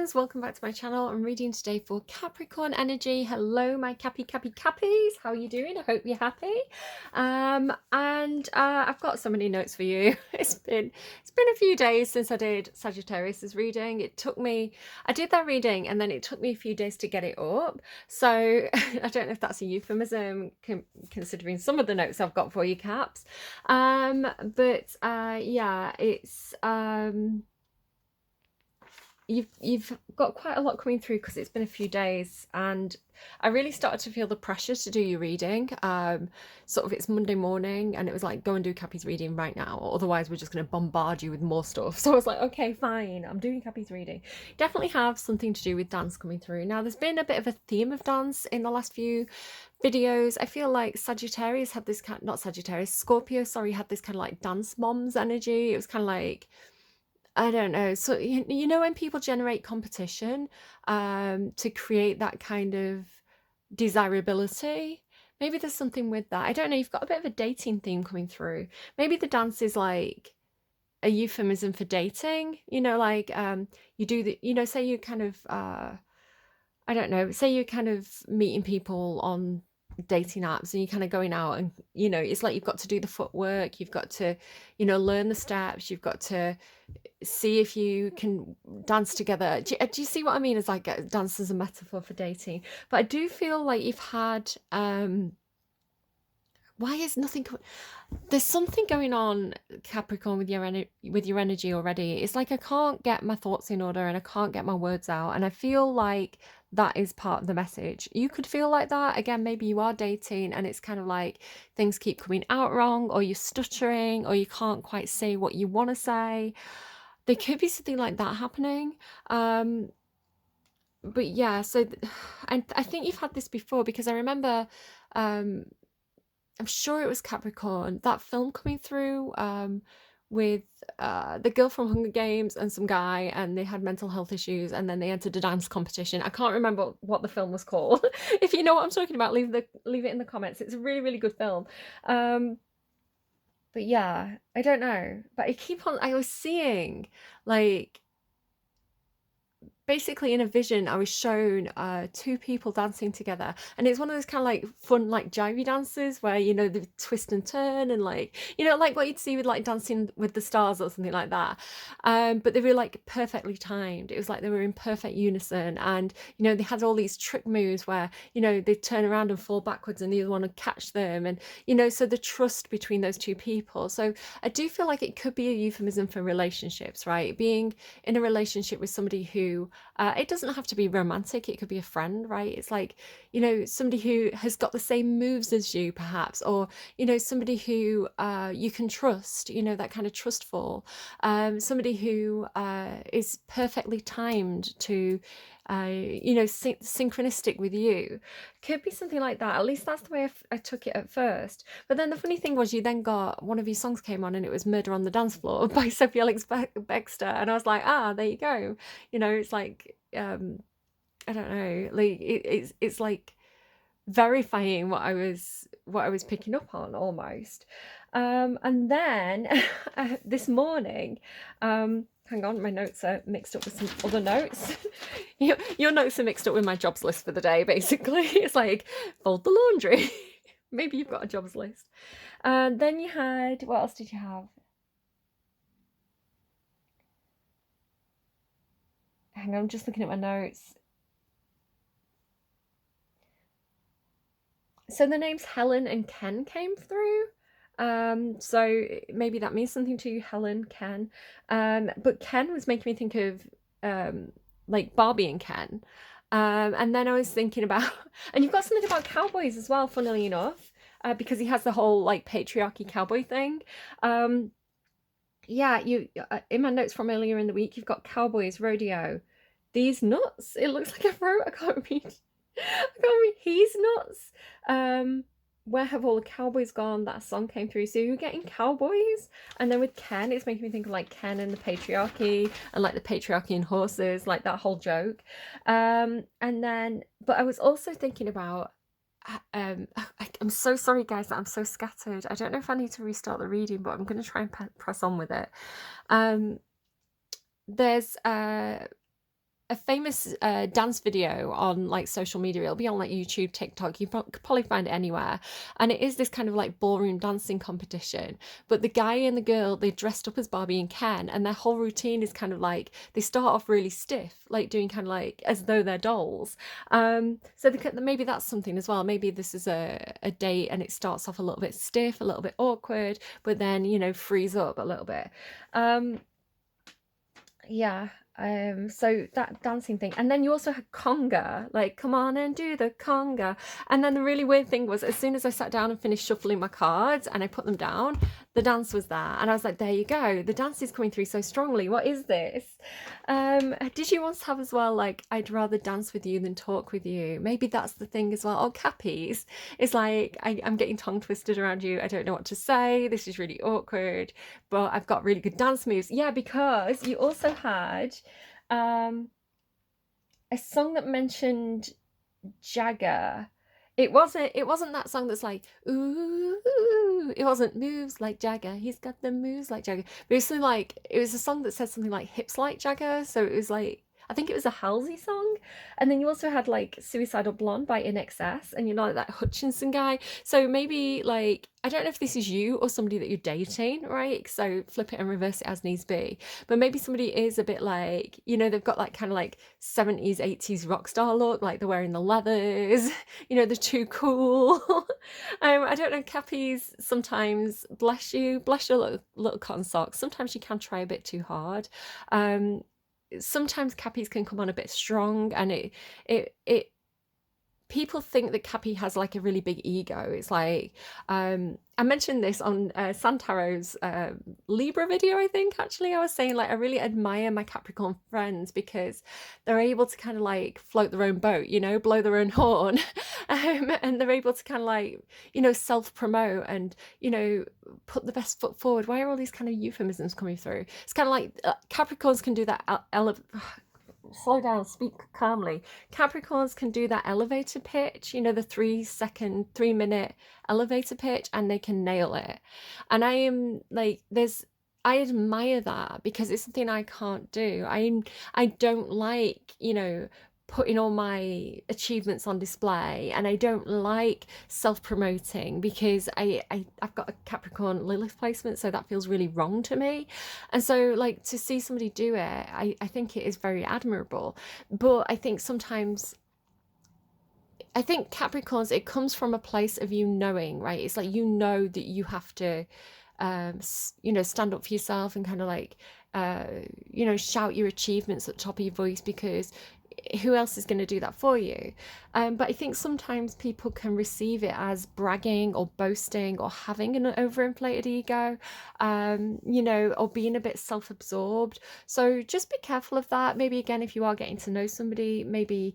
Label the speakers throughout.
Speaker 1: friends, welcome back to my channel. I'm reading today for Capricorn energy. Hello my Cappies, how are you doing? I hope you're happy. I've got so many notes for you. It's been a few days since I did Sagittarius's reading. I did that reading and then it took me a few days to get it up, so I don't know if that's a euphemism considering some of the notes I've got for you, Caps. Yeah, it's you've got quite a lot coming through because it's been a few days, and I really started to feel the pressure to do your reading. Sort of, it's Monday morning and it was like, go and do Cappy's reading right now, or otherwise we're just going to bombard you with more stuff. So I was like, okay, fine, I'm doing Cappy's reading. Definitely have something to do with dance coming through. Now there's been a bit of a theme of dance in the last few videos. I feel like Sagittarius had this kind, not Sagittarius, Scorpio, sorry, had this kind of like dance moms energy. It was kind of like, I don't know. So you know when people generate competition to create that kind of desirability, maybe there's something with that. I don't know. You've got a bit of a dating theme coming through. Maybe the dance is like a euphemism for dating. You know, like you do the, you know, say you kind of I don't know, say you're kind of meeting people on dating apps and you're kind of going out, and you know, it's like you've got to do the footwork, you've got to, you know, learn the steps, you've got to see if you can dance together. Do you see what I mean? As like dance as a metaphor for dating. But I do feel like you've had why is nothing there's something going on, Capricorn, with your energy already. It's like I can't get my thoughts in order and I can't get my words out, and I feel like that is part of the message. You could feel like that again. Maybe you are dating and it's kind of like things keep coming out wrong, or you're stuttering, or you can't quite say what you want to say. There could be something like that happening. But yeah, so I think you've had this before, because I remember I'm sure it was Capricorn, that film coming through with the girl from Hunger Games and some guy, and they had mental health issues, and then they entered a dance competition. I can't remember what the film was called. If you know what I'm talking about, leave it in the comments. It's a really, really good film. But yeah, I don't know. But I was seeing like, basically in a vision I was shown two people dancing together, and it's one of those kind of like fun like jivey dances where, you know, the twist and turn, and like, you know, like what you'd see with like Dancing with the Stars or something like that. But they were like perfectly timed. It was like they were in perfect unison, and you know, they had all these trick moves where, you know, they turn around and fall backwards and the other one would catch them, and you know, so the trust between those two people. So I do feel like it could be a euphemism for relationships, right? Being in a relationship with somebody who it doesn't have to be romantic, it could be a friend, right? It's like, you know, somebody who has got the same moves as you perhaps, or you know, somebody who you can trust, you know, that kind of trustful, somebody who is perfectly timed to you know, synchronistic with you. Could be something like that. At least that's the way I took it at first. But then the funny thing was, you then got one of your songs came on and it was Murder on the Dance Floor by Sophie Alex Bextor, and I was like, ah, there you go. You know, it's like I don't know, like it's like verifying what I was picking up on almost. And then this morning, hang on, my notes are mixed up with some other notes. Your notes are mixed up with my jobs list for the day, basically. It's like, fold the laundry. Maybe you've got a jobs list. Then you had, what else did you have? Hang on, I'm just looking at my notes. So the names Helen and Ken came through. So maybe that means something to you, Helen, Ken. But Ken was making me think of like Barbie and Ken. And then I was thinking about, and you've got something about cowboys as well, funnily enough, because he has the whole like patriarchy cowboy thing. Yeah, you in my notes from earlier in the week, you've got cowboys, rodeo, these nuts. It looks like I wrote, I can't read. I can't read. He's nuts. Where have all the cowboys gone? That song came through. So you're getting cowboys, and then with Ken, it's making me think of like Ken and the patriarchy, and like the patriarchy and horses, like that whole joke. And then, but I was also thinking about I'm so sorry guys that I'm so scattered. I don't know if I need to restart the reading, but I'm going to try and press on with it. There's a a famous dance video on like social media. It'll be on like YouTube, TikTok. You could probably find it anywhere. And it is this kind of like ballroom dancing competition. But the guy and the girl, they're dressed up as Barbie and Ken, and their whole routine is kind of like they start off really stiff, like doing kind of like as though they're dolls. So maybe that's something as well. Maybe this is a date and it starts off a little bit stiff, a little bit awkward, but then, you know, frees up a little bit. Yeah. So that dancing thing, and then you also had conga, like come on and do the conga. And then the really weird thing was, as soon as I sat down and finished shuffling my cards and I put them down, the dance was there, and I was like, there you go, the dance is coming through so strongly. What is this? Did you once have as well, like, I'd rather dance with you than talk with you? Maybe that's the thing as well. Oh, Cappies, it's like I'm getting tongue twisted around you. I don't know what to say. This is really awkward, but I've got really good dance moves. Yeah, because you also had a song that mentioned Jagger. It wasn't that song that's like ooh, it wasn't moves like Jagger, he's got the moves like Jagger, but it was something like, it was a song that said something like hips like Jagger. So it was like, I think it was a Halsey song. And then you also had like Suicidal Blonde by In Excess, and you know, like that Hutchinson guy. So maybe like, I don't know if this is you or somebody that you're dating, right? So flip it and reverse it as needs be. But maybe somebody is a bit like, you know, they've got like kind of like 70s, 80s rock star look, like they're wearing the leathers, you know, they're too cool. I don't know, Cappies, sometimes, bless you, bless your little cotton socks. Sometimes you can try a bit too hard. Sometimes Cappies can come on a bit strong, and it people think that Cappy has like a really big ego. It's like, I mentioned this on Santaro's Libra video, I think, actually. I was saying like, I really admire my Capricorn friends because they're able to kind of like float their own boat, you know, blow their own horn. And they're able to kind of like, you know, self-promote and, you know, put the best foot forward. Why are all these kind of euphemisms coming through? It's kind of like Capricorns can do that slow down, speak calmly. Capricorns can do that elevator pitch, you know, the 3-minute elevator pitch, and they can nail it. And I am like, I admire that because it's something I can't do. I don't like, you know, putting all my achievements on display, and I don't like self-promoting because I've got a Capricorn Lilith placement, so that feels really wrong to me. And so like to see somebody do it, I think it is very admirable. But I think sometimes, I think Capricorns, it comes from a place of you knowing, right? It's like, you know that you have to you know, stand up for yourself and kind of like you know, shout your achievements at the top of your voice, because who else is going to do that for you? But I think sometimes people can receive it as bragging or boasting or having an overinflated ego, you know, or being a bit self-absorbed. So just be careful of that. Maybe again, if you are getting to know somebody, maybe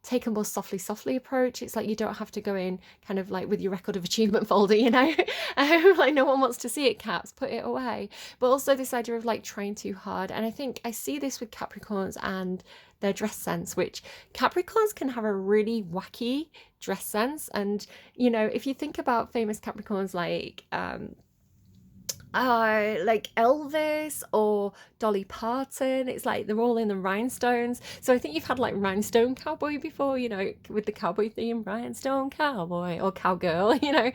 Speaker 1: take a more softly approach. It's like, you don't have to go in kind of like with your record of achievement folder, you know. Like no one wants to see it, Caps, put it away. But also this idea of like trying too hard, and I think I see this with Capricorns and their dress sense, which Capricorns can have a really wacky dress sense. And you know, if you think about famous Capricorns like Elvis or Dolly Parton, it's like they're all in the rhinestones. So I think you've had like Rhinestone Cowboy before, you know, with the cowboy theme, Rhinestone Cowboy or Cowgirl, you know,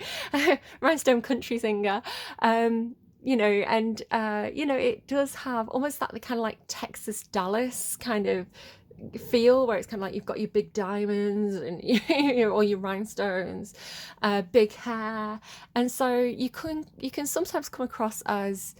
Speaker 1: Rhinestone Country Singer. You know, and you know, it does have almost that kind of like Texas Dallas kind of feel, where it's kind of like you've got your big diamonds and you know, all your rhinestones, big hair, and so you can sometimes come across as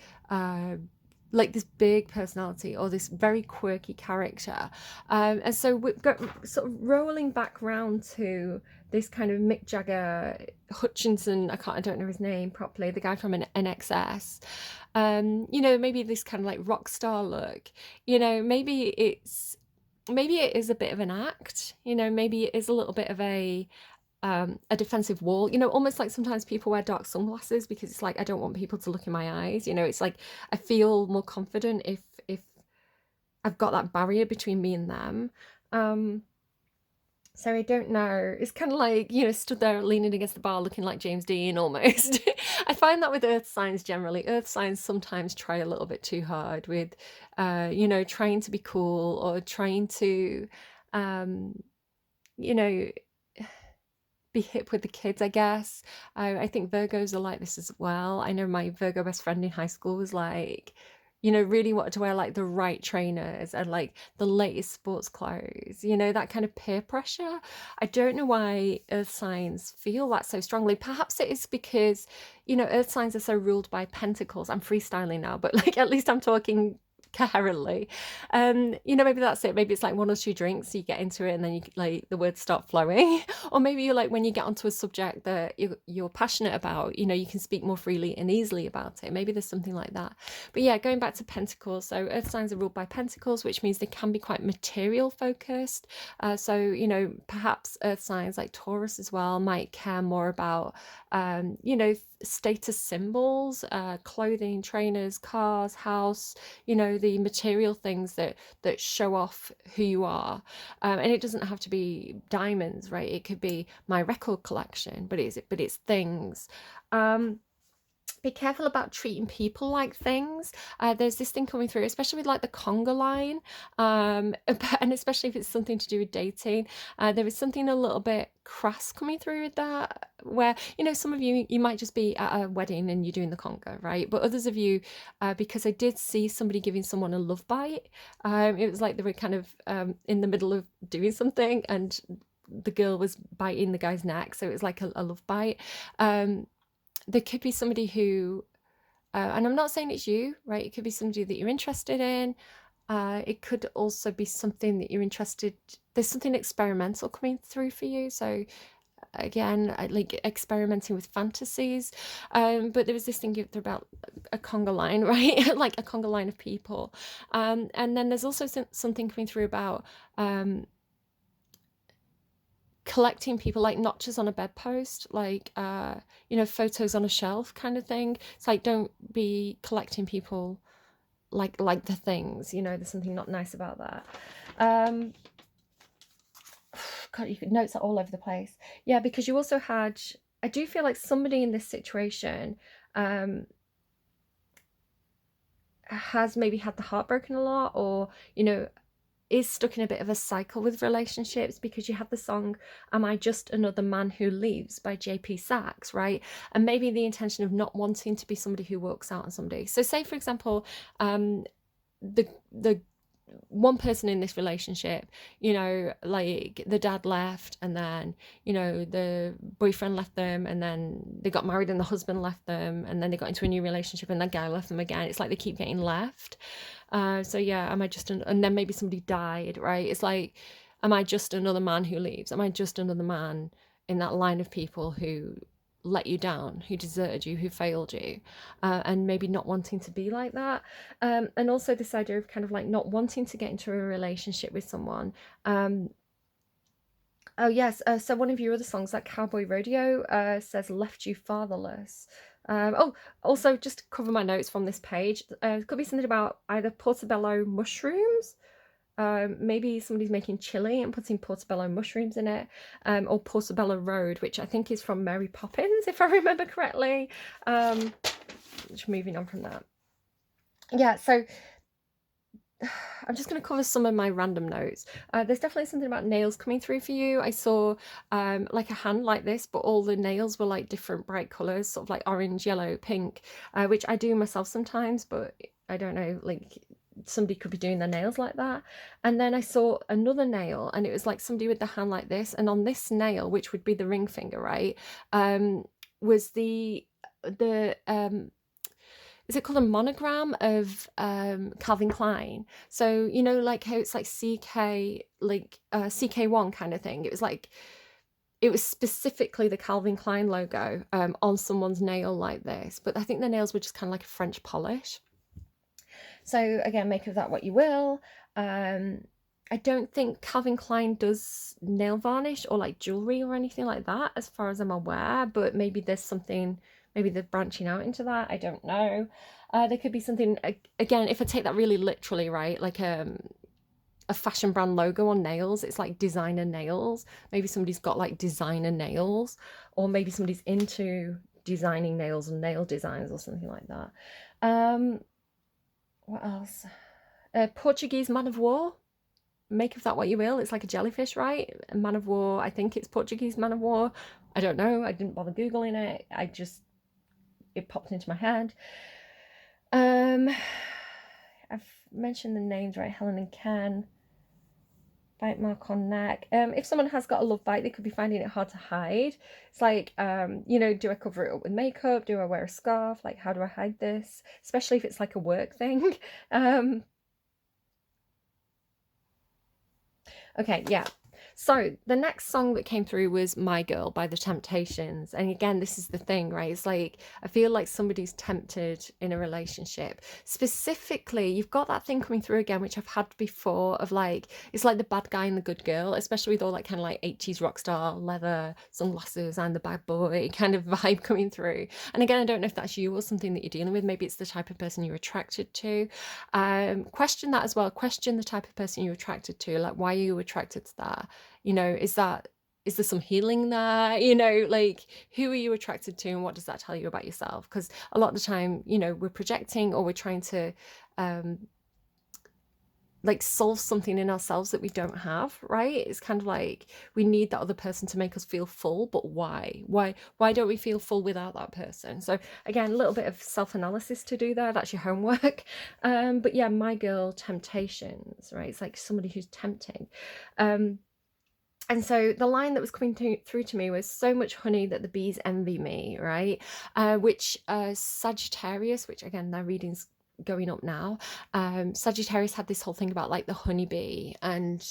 Speaker 1: like this big personality or this very quirky character, and so we're sort of rolling back round to this kind of Mick Jagger, Hutchinson, I don't know his name properly, the guy from an NXS, you know, maybe this kind of like rock star look, you know, maybe it is a bit of an act, you know, maybe it is a little bit of a defensive wall, you know, almost like sometimes people wear dark sunglasses because it's like, I don't want people to look in my eyes, you know, it's like I feel more confident if I've got that barrier between me and them. So I don't know. It's kind of like, stood there leaning against the bar looking like James Dean almost. I find that with earth signs generally. Earth signs sometimes try a little bit too hard with, trying to be cool or trying to, um, you know, be hip with the kids, I guess. I think Virgos are like this as well. I know my Virgo best friend in high school was like, really wanted to wear like the right trainers and like the latest sports clothes, that kind of peer pressure. I don't know why earth signs feel that so strongly. Perhaps it is because, earth signs are so ruled by pentacles. I'm freestyling now, but like at least I'm talking coherently. Maybe that's it. Maybe it's like one or two drinks, you get into it and then you like the words start flowing. Or maybe you're like when you get onto a subject that you're passionate about, you can speak more freely and easily about it. Maybe there's something like that. But yeah, going back to pentacles, so earth signs are ruled by pentacles, which means they can be quite material focused. So perhaps earth signs like Taurus as well might care more about status symbols, clothing, trainers, cars, house, the material things that show off who you are. And it doesn't have to be diamonds, right? It could be my record collection, but it's things. Be careful about treating people like things. There's this thing coming through, especially with like the conga line, and especially if it's something to do with dating. There is something a little bit crass coming through with that, where some of you might just be at a wedding and you're doing the conga, right? But others of you, because I did see somebody giving someone a love bite. It was like they were kind of in the middle of doing something and the girl was biting the guy's neck, so it was like a love bite. There could be somebody who, and I'm not saying it's you, right? It could be somebody that you're interested in. It could also be something that you're interested. There's something experimental coming through for you. So again, I like experimenting with fantasies. But there was this thing about a conga line, right? Like a conga line of people. And then there's also something coming through about collecting people, like not just on a bedpost, like photos on a shelf kind of thing. It's like, don't be collecting people like the things, there's something not nice about that. God, notes are all over the place. Yeah, because you also had, I do feel like somebody in this situation has maybe had the heart broken a lot, or is stuck in a bit of a cycle with relationships, because you have the song Am I Just Another Man Who Leaves by JP Saxe, right? And maybe the intention of not wanting to be somebody who walks out on somebody. So say, for example, the one person in this relationship, like the dad left, and then the boyfriend left them, and then they got married and the husband left them, and then they got into a new relationship and that guy left them again. It's like they keep getting left. So yeah, am I just and then maybe somebody died, right? It's like, am I just another man who leaves? Am I just another man in that line of people who let you down, who deserted you, who failed you, and maybe not wanting to be like that. And also this idea of kind of like not wanting to get into a relationship with someone. Oh yes, so one of your other songs, like Cowboy Rodeo, says left you fatherless. Also just to cover my notes from this page, it could be something about either portobello mushrooms. Maybe somebody's making chili and putting portobello mushrooms in it, or Portobello Road, which I think is from Mary Poppins, if I remember correctly. Just moving on from that. Yeah, so I'm just going to cover some of my random notes. There's definitely something about nails coming through for you. I saw like a hand like this, but all the nails were like different bright colours, sort of like orange, yellow, pink, which I do myself sometimes, but I don't know, like somebody could be doing their nails like that. And then I saw another nail, and it was like somebody with the hand like this, and on this nail, which would be the ring finger, right, was the is it called a monogram of Calvin Klein? So like how it's like CK, like CK1 kind of thing. It was like, it was specifically the Calvin Klein logo on someone's nail like this, but I think the nails were just kind of like a French polish. So again, make of that what you will. I don't think Calvin Klein does nail varnish or like jewelry or anything like that, as far as I'm aware, but maybe there's something, maybe they're branching out into that. I don't know. There could be something, again, if I take that really literally, right, like a fashion brand logo on nails. It's like designer nails. Maybe somebody's got like designer nails, or maybe somebody's into designing nails and nail designs or something like that. What else? Portuguese man of war. Make of that what you will. It's like a jellyfish, right? A man of war. I think it's Portuguese man of war. I don't know. I didn't bother Googling it. It popped into my head. I've mentioned the names, right? Helen and Ken. Bite mark on neck. If someone has got a love bite, they could be finding it hard to hide. It's like, do I cover it up with makeup? Do I wear a scarf? Like, how do I hide this? Especially if it's like a work thing. Okay, yeah. So the next song that came through was My Girl by The Temptations. And again, this is the thing, right? It's like, I feel like somebody's tempted in a relationship. Specifically, you've got that thing coming through again, which I've had before, of like, it's like the bad guy and the good girl, especially with all that kind of like 80s rock star, leather, sunglasses, and the bad boy kind of vibe coming through. And again, I don't know if that's you or something that you're dealing with. Maybe it's the type of person you're attracted to. Question that as well. Question the type of person you're attracted to. Like, why are you attracted to that? Is there some healing there? Like, who are you attracted to and what does that tell you about yourself? Because a lot of the time, we're projecting, or we're trying to like solve something in ourselves that we don't have, right? It's kind of like we need that other person to make us feel full, but why don't we feel full without that person? So again, a little bit of self-analysis to do there. That's your homework. But yeah, My Girl, Temptations, right? It's like somebody who's tempting. And so the line that was coming through to me was, so much honey that the bees envy me, right? Which Sagittarius, which again, their reading's going up now. Sagittarius had this whole thing about like the honeybee and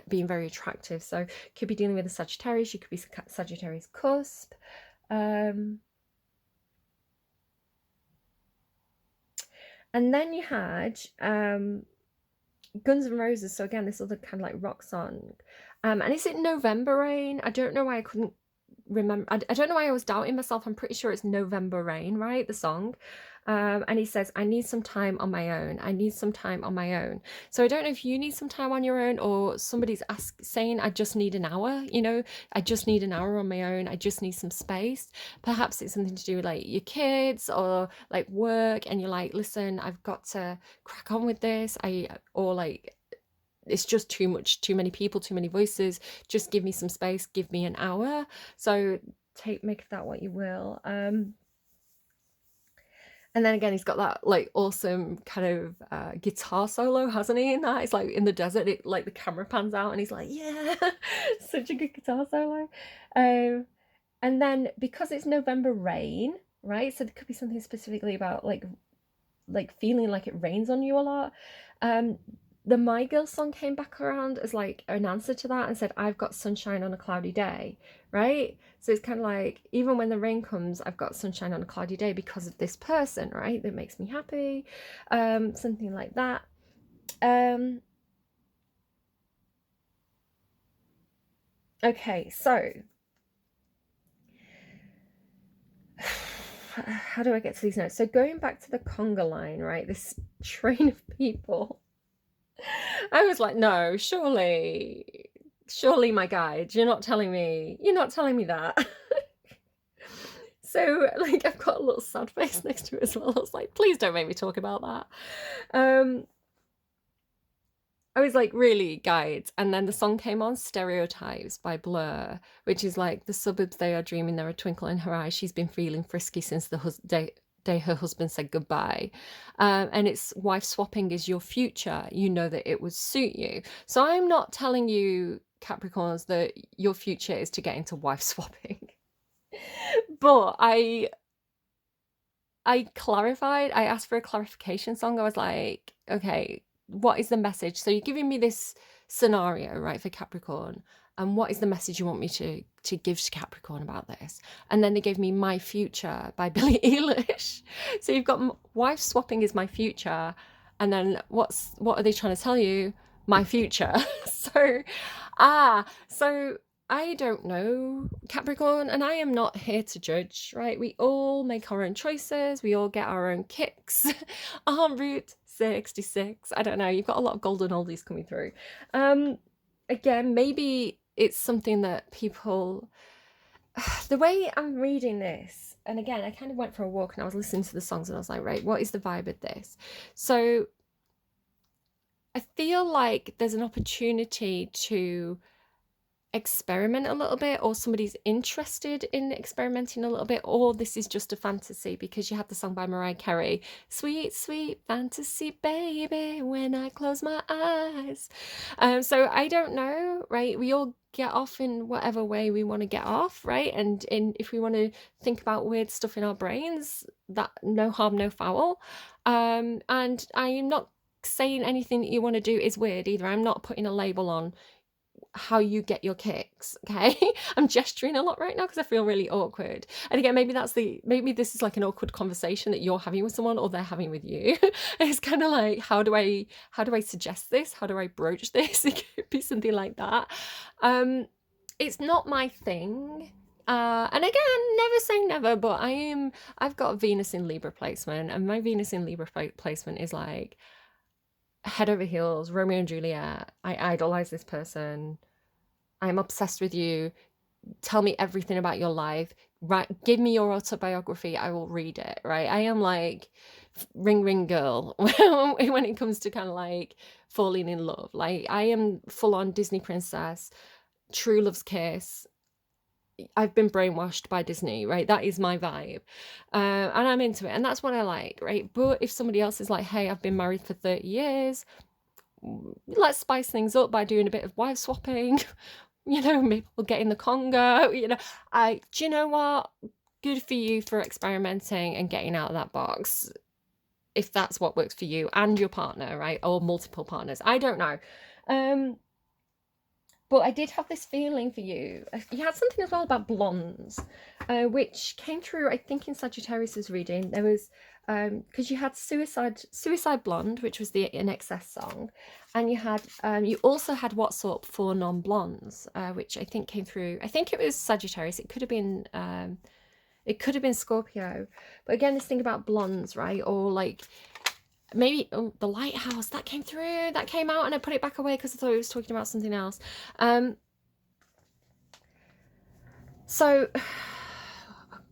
Speaker 1: being very attractive. So could be dealing with a Sagittarius, you could be Sagittarius cusp. And then you had Guns N' Roses. So again, this other kind of like rock song. And is it November Rain? I don't know why I couldn't remember. I don't know why I was doubting myself. I'm pretty sure it's November Rain, right? The song. And he says, I need some time on my own. I need some time on my own. So I don't know if you need some time on your own, or somebody's saying, I just need an hour, I just need an hour on my own. I just need some space. Perhaps it's something to do with like your kids or like work. And you're like, listen, I've got to crack on with this. Or like, it's just too much, too many people, too many voices. Just give me some space. Give me an hour. So make of that what you will. And then again, he's got that like awesome kind of guitar solo, hasn't he? In that, it's like in the desert, it like the camera pans out, and he's like, yeah, such a good guitar solo. And then because it's November Rain, right? So there could be something specifically about like feeling like it rains on you a lot. The My Girl song came back around as like an answer to that and said, I've got sunshine on a cloudy day, right? So it's kind of like, even when the rain comes, I've got sunshine on a cloudy day because of this person, right? That makes me happy. Something like that. Okay, so how do I get to these notes? So going back to the conga line, right? This train of people. I was like, no, surely my guide, you're not telling me that. So like, I've got a little sad face next to it as well. I was like, please don't make me talk about that. I was like, really, guides? And then the song came on, Stereotypes by Blur, which is like, the suburbs, they are dreaming, there a twinkle in her eye. She's been feeling frisky since the day her husband said goodbye. And it's, wife swapping is your future. You know that it would suit you. So I'm not telling you, Capricorns, that your future is to get into wife swapping. But I clarified, I asked for a clarification song. I was like, okay, what is the message? So you're giving me this scenario, right, for Capricorn, and what is the message you want me to give to Capricorn about this? And then they gave me My Future by Billie Eilish. So you've got wife swapping is my future, and then what are they trying to tell you? My future. So I don't know, Capricorn, and I am not here to judge, right? We all make our own choices. We all get our own kicks en route. 66. I don't know. You've got a lot of golden oldies coming through. Again, maybe it's something that people, the way I'm reading this, and again, I kind of went for a walk and I was listening to the songs and I was like, right, what is the vibe of this? So I feel like there's an opportunity to experiment a little bit, or somebody's interested in experimenting a little bit, or this is just a fantasy, because you had the song by Mariah Carey, sweet sweet fantasy baby when I close my eyes. So I don't know, right? We all get off in whatever way we want to get off, right? And if we want to think about weird stuff in our brains, that no harm no foul. And I am not saying anything that you want to do is weird either. I'm not putting a label on how you get your kicks, okay? I'm gesturing a lot right now because I feel really awkward. And again, maybe this is like an awkward conversation that you're having with someone or they're having with you. It's kind of like, how do I suggest this? How do I broach this? It could be something like that. It's not my thing. And again, never say never, but I've got Venus in Libra placement, and my Venus in Libra placement is like head over heels, Romeo and Juliet. I idolize this person. I'm obsessed with you. Tell me everything about your life. Right, give me your autobiography. I will read it. Right, I am like ring ring girl when it comes to kind of like falling in love. Like I am full on Disney princess, true love's kiss. I've been brainwashed by Disney, right? That is my vibe. And I'm into it. And that's what I like, right? But if somebody else is like, hey, I've been married for 30 years, let's spice things up by doing a bit of wife swapping. You know, maybe we'll get in the Congo, you know. Do you know what? Good for you for experimenting and getting out of that box, if that's what works for you and your partner, right? Or multiple partners. I don't know. But I did have this feeling for you. You had something as well about blondes, which came through, I think, in Sagittarius's reading. There was, because you had Suicide Blonde, which was the In Excess song, and you also had What's Up for Non-Blondes, which I think came through. I think it was Sagittarius. It could have been Scorpio. But again, this thing about blondes, right? Or like, maybe the lighthouse that came out, and I put it back away because I thought it was talking about something else. So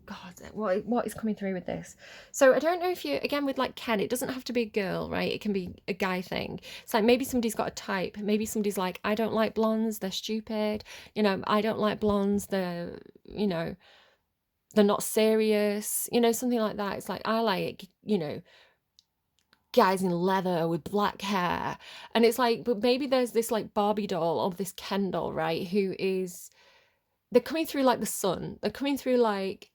Speaker 1: God, what is coming through with this? So I don't know if you, again, with like Ken, it doesn't have to be a girl, right? It can be a guy thing. It's like maybe somebody's got a type. Maybe somebody's like, I don't like blondes, they're stupid. You know, I don't like blondes, they're not serious. You know, something like that. It's like, I like, guys in leather with black hair. And it's like, but maybe there's this like Barbie doll of this Ken doll, right? They're coming through like the sun. They're coming through like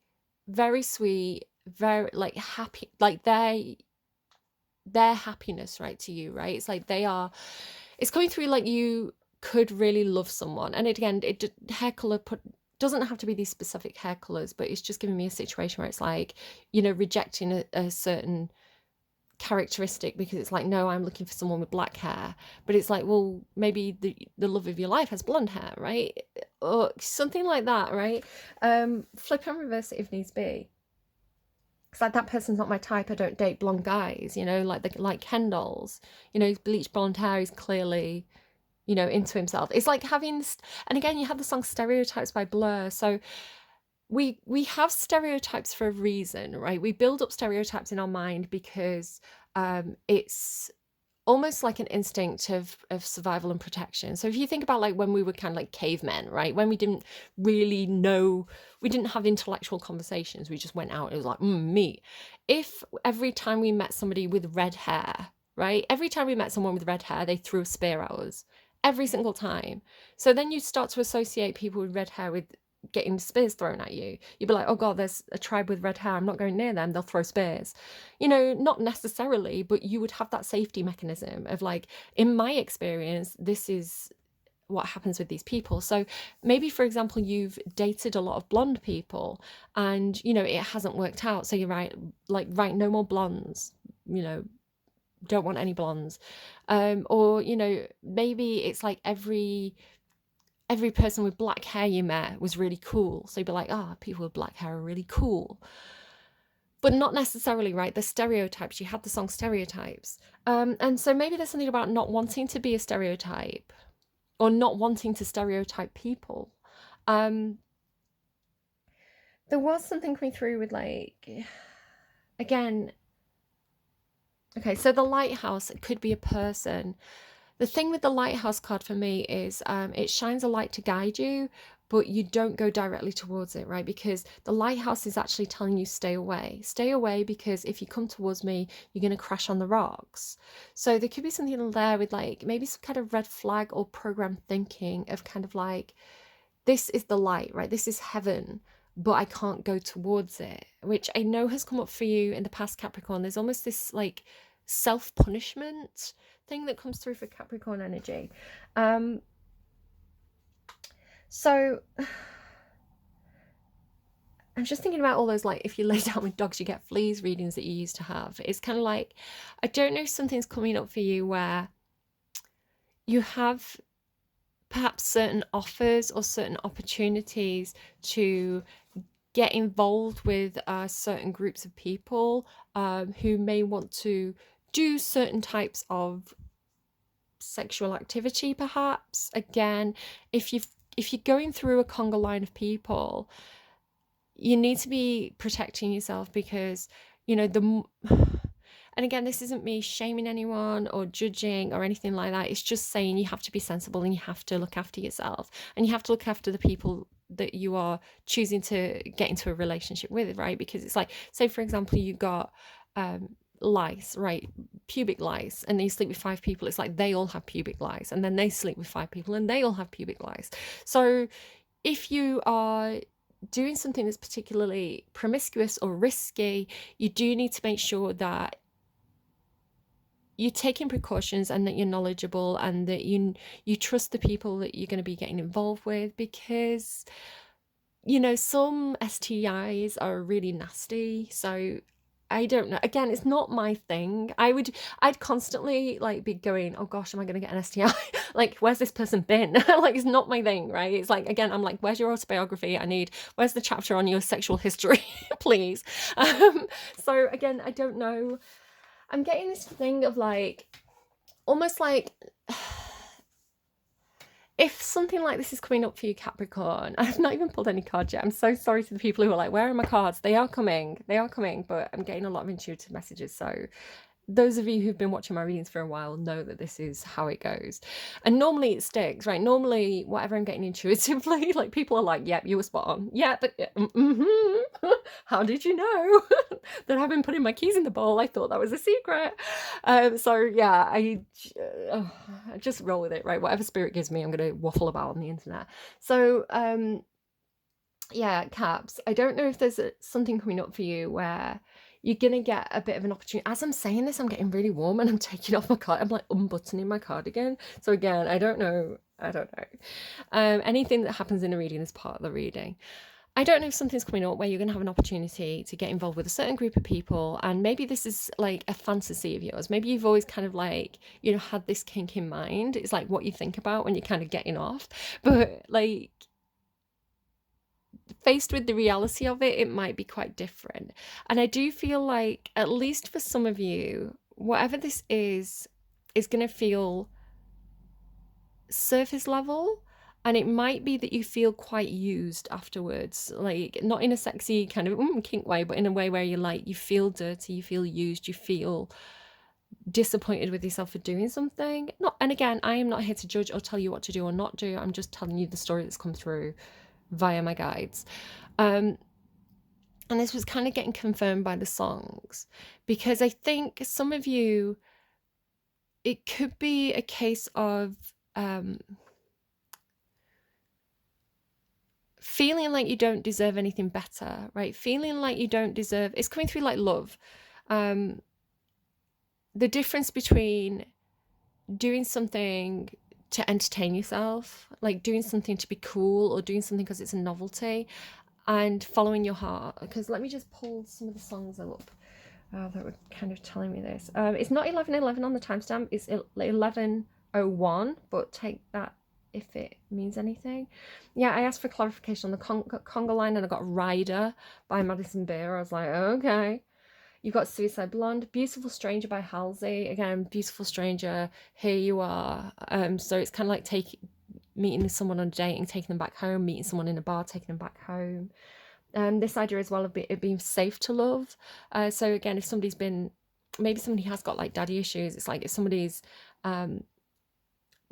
Speaker 1: very sweet, very like happy, like their happiness, right, to you, right? It's like it's coming through like you could really love someone. And again, hair color doesn't have to be these specific hair colors, but it's just giving me a situation where it's like, rejecting a certain characteristic, because it's like, no, I'm looking for someone with black hair, but it's like, well, maybe the love of your life has blonde hair, right? Or something like that, right? Flip and reverse it if needs be. It's like, that person's not my type. I don't date blonde guys, like Ken dolls. He's bleached blonde hair. He's clearly into himself. It's like having, and again, you have the song Stereotypes by Blur. So we have stereotypes for a reason, right? We build up stereotypes in our mind because it's almost like an instinct of survival and protection. So if you think about like when we were kind of like cavemen, right? When we didn't really know, we didn't have intellectual conversations. We just went out. It was like, meat. If every time we met somebody with red hair, right? Every time we met someone with red hair, they threw a spear at us. Every single time. So then you start to associate people with red hair with getting spears thrown at you. You'd be like, oh God, there's a tribe with red hair. I'm not going near them. They'll throw spears. Not necessarily, but you would have that safety mechanism of like, in my experience, this is what happens with these people. So maybe, for example, you've dated a lot of blonde people and, it hasn't worked out. So you're right, no more blondes, don't want any blondes. Or, maybe it's like every person with black hair you met was really cool. So you'd be like, people with black hair are really cool. but not necessarily, right? The stereotypes. You had the song Stereotypes. And so maybe there's something about not wanting to be a stereotype or not wanting to stereotype people. Um, there was something coming through with like, again, okay, so the lighthouse, it could be a person. The thing with the lighthouse card for me is it shines a light to guide you, but you don't go directly towards it, right? Because the lighthouse is actually telling you stay away. Stay away because if you come towards me, you're going to crash on the rocks. So there could be something there with like maybe some kind of red flag or program thinking of kind of like, this is the light, right? This is heaven, but I can't go towards it, which I know has come up for you in the past, Capricorn. There's almost this like self-punishment thing that comes through for Capricorn energy. So I'm just thinking about all those, like, if you lay down with dogs, you get fleas readings that you used to have. It's kind of like, I don't know if something's coming up for you where you have perhaps certain offers or certain opportunities to get involved with certain groups of people who may want to do certain types of sexual activity, perhaps. Again, if you're going through a conga line of people, you need to be protecting yourself because, you know, and again, this isn't me shaming anyone or judging or anything like that. It's just saying you have to be sensible and you have to look after yourself and you have to look after the people that you are choosing to get into a relationship with, right? Because it's like, say for example, you got lice, right? Pubic lice, and they sleep with 5 people. It's like they all have pubic lice, and then they sleep with 5 people and they all have pubic lice. So if you are doing something that's particularly promiscuous or risky, you do need to make sure that you're taking precautions and that you're knowledgeable and that you trust the people that you're going to be getting involved with, because, you know, some STIs are really nasty. So I don't know. Again, it's not my thing. I'd constantly like be going, oh gosh, am I going to get an STI? Like, where's this person been? Like, it's not my thing, right? It's like, again, I'm like, where's your autobiography? Where's the chapter on your sexual history, please? So again, I don't know. I'm getting this thing of like, almost like, if something like this is coming up for you, Capricorn, I've not even pulled any cards yet. I'm so sorry to the people who are like, where are my cards? They are coming, but I'm getting a lot of intuitive messages. So those of you who've been watching my readings for a while know that this is how it goes. And normally it sticks, right? Normally, whatever I'm getting intuitively, like people are like, yep, you were spot on. Yeah, but how did you know that I've been putting my keys in the bowl? I thought that was a secret. So yeah, I just roll with it, right? Whatever spirit gives me, I'm going to waffle about on the internet. So yeah, Caps, I don't know if there's something coming up for you where you're going to get a bit of an opportunity. As I'm saying this, I'm getting really warm and I'm taking off my card. I'm like unbuttoning my cardigan. So again, I don't know. Anything that happens in a reading is part of the reading. I don't know if something's coming up where you're going to have an opportunity to get involved with a certain group of people, and maybe this is like a fantasy of yours. Maybe you've always kind of like, you know, had this kink in mind. It's like what you think about when you're kind of getting off. But like, faced with the reality of it, it might be quite different. And I do feel like, at least for some of you, whatever this is going to feel surface level. And it might be that you feel quite used afterwards, like not in a sexy kind of kink way, but in a way where you're like, you feel dirty, you feel used, you feel disappointed with yourself for doing something. And again, I am not here to judge or tell you what to do or not do. I'm just telling you the story that's come through via my guides. And this was kind of getting confirmed by the songs, because I think some of you, it could be a case of feeling like you don't deserve anything better, right? Feeling like you don't deserve, it's coming through like love. The difference between doing something to entertain yourself, like doing something to be cool or doing something because it's a novelty, and following your heart. Because let me just pull some of the songs up that were kind of telling me this. It's not 11:11 on the timestamp, it's 11:01, but take that if it means anything. Yeah, I asked for clarification on the conga line and I got Rider by Madison Beer. I was like, okay. You've got Suicide Blonde, Beautiful Stranger by Halsey. Again, Beautiful Stranger, here you are. So it's kind of like meeting someone on a date and taking them back home, meeting someone in a bar, taking them back home. This idea as well of it being safe to love. So again, if maybe somebody has got like daddy issues, it's like if somebody's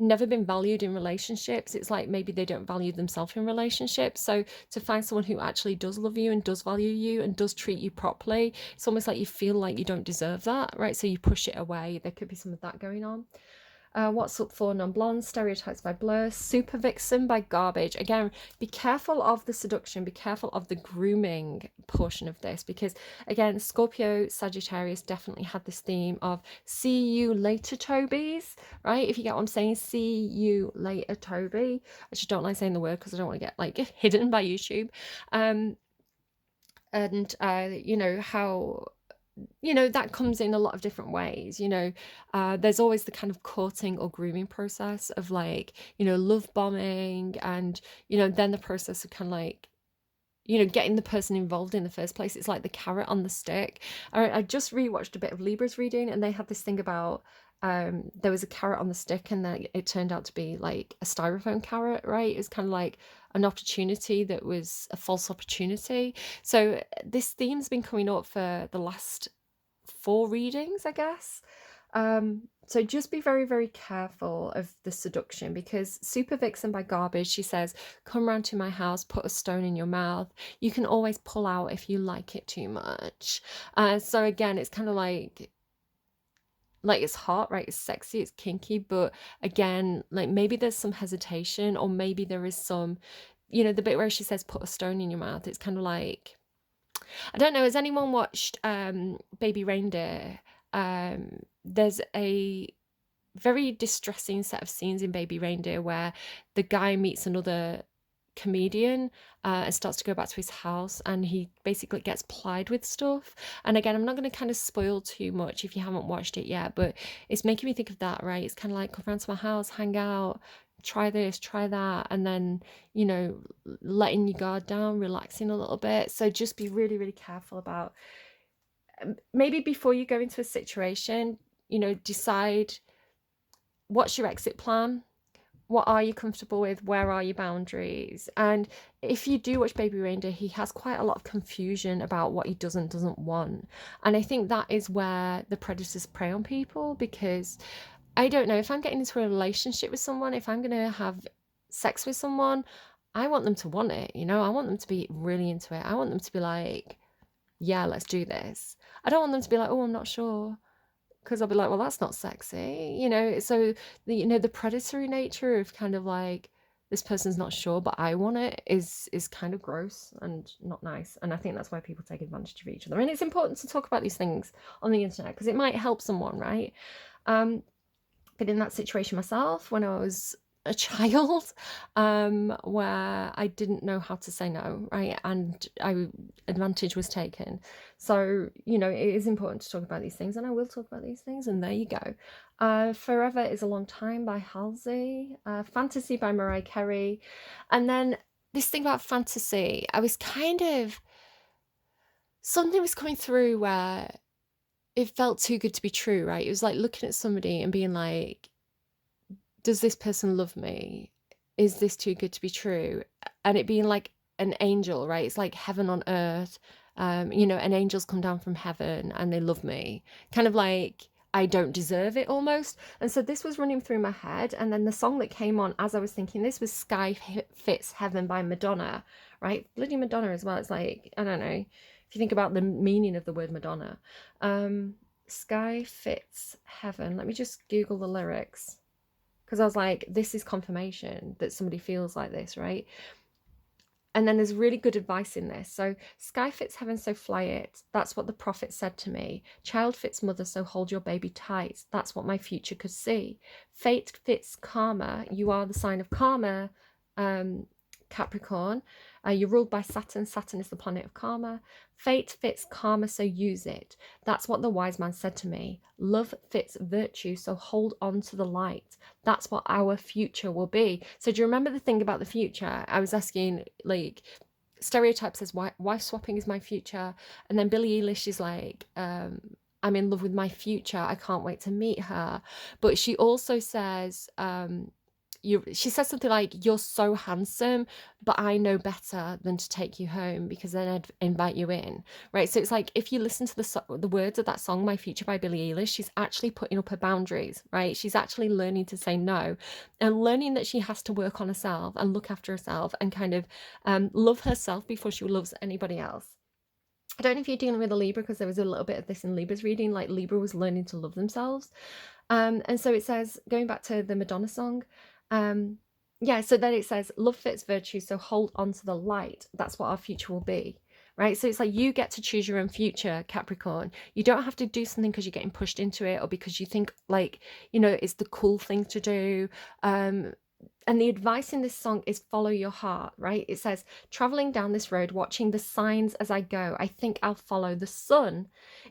Speaker 1: never been valued in relationships, it's like maybe they don't value themselves in relationships. So to find someone who actually does love you and does value you and does treat you properly, it's almost like you feel like you don't deserve that, right? So you push it away. There could be some of that going on. What's Up for Non-Blonde, Stereotypes by Blur, Super Vixen by Garbage. Again, be careful of the seduction, be careful of the grooming portion of this, because again, Scorpio, Sagittarius definitely had this theme of see you later, Tobies, right? If you get what I'm saying, see you later, Toby. I just don't like saying the word because I don't want to get like hidden by YouTube. You know, how that comes in a lot of different ways. There's always the kind of courting or grooming process of like, love bombing, and then the process of kind of like, getting the person involved in the first place. It's like the carrot on the stick. I just rewatched a bit of Libra's reading, and they had this thing about there was a carrot on the stick, and then it turned out to be like a styrofoam carrot, right? It was kind of like an opportunity that was a false opportunity. So this theme's been coming up for the last 4 readings, I guess. So just be very, very careful of the seduction, because Super Vixen by Garbage, she says, come round to my house, put a stone in your mouth. You can always pull out if you like it too much. So again, it's kind of like it's hot, right? It's sexy, it's kinky, but again, like maybe there's some hesitation, or maybe there is some, the bit where she says put a stone in your mouth, it's kind of like, I don't know, has anyone watched Baby Reindeer? There's a very distressing set of scenes in Baby Reindeer where the guy meets another comedian and starts to go back to his house, and he basically gets plied with stuff. And again, I'm not going to kind of spoil too much if you haven't watched it yet, but it's making me think of that, right? It's kind of like, come around to my house, hang out, try this, try that, and then letting your guard down, relaxing a little bit. So just be really, really careful about, maybe before you go into a situation, decide what's your exit plan. What are you comfortable with? Where are your boundaries? And if you do watch Baby Reindeer, he has quite a lot of confusion about what he doesn't want. And I think that is where the predators prey on people, because I don't know, if I'm getting into a relationship with someone, if I'm going to have sex with someone, I want them to want it, I want them to be really into it. I want them to be like, yeah, let's do this. I don't want them to be like, oh, I'm not sure. Because I'll be like, well, that's not sexy, so the predatory nature of kind of like, this person's not sure but I want it, is kind of gross and not nice. And I think that's why people take advantage of each other. And it's important to talk about these things on the internet because it might help someone, right? Been in that situation myself when I was a child, where I didn't know how to say no, right? And advantage was taken. So, it is important to talk about these things, and I will talk about these things, and there you go. Forever is a Long Time by Halsey, Fantasy by Mariah Carey. And then this thing about fantasy, I was kind of, something was coming through where it felt too good to be true, right? It was like looking at somebody and being like, does this person love me? Is this too good to be true? And it being like an angel, right? It's like heaven on earth. And angels come down from heaven and they love me. Kind of like I don't deserve it almost. And so this was running through my head. And then the song that came on as I was thinking this was Sky Fits Heaven by Madonna, right? Bloody Madonna as well. It's like, I don't know, if you think about the meaning of the word Madonna. Sky Fits Heaven. Let me just Google the lyrics. Because I was like, this is confirmation that somebody feels like this, right? And then there's really good advice in this. So, sky fits heaven, so fly it. That's what the prophet said to me. Child fits mother, so hold your baby tight. That's what my future could see. Fate fits karma. You are the sign of karma, Capricorn. You're ruled by Saturn. Saturn is the planet of karma. Fate fits karma, so use it. That's what the wise man said to me. Love fits virtue, so hold on to the light. That's what our future will be. So do you remember the thing about the future? I was asking, like, Stereotype says wife swapping is my future, and then Billie Eilish is like, I'm in love with my future, I can't wait to meet her. But she also says, she says something like, you're so handsome, but I know better than to take you home, because then I'd invite you in, right? So it's like, if you listen to the words of that song, My Future by Billie Eilish, she's actually putting up her boundaries, right? She's actually learning to say no, and learning that she has to work on herself and look after herself and kind of love herself before she loves anybody else. I don't know if you're dealing with a Libra, because there was a little bit of this in Libra's reading, like Libra was learning to love themselves. And so it says, going back to the Madonna song, yeah, so then it says, love fits virtue, so hold on to the light. That's what our future will be, right? So it's like, you get to choose your own future, Capricorn. You don't have to do something because you're getting pushed into it, or because you think, like, you know, it's the cool thing to do. And the advice in this song is follow your heart, right? It says, traveling down this road, watching the signs as I go, I think I'll follow the sun.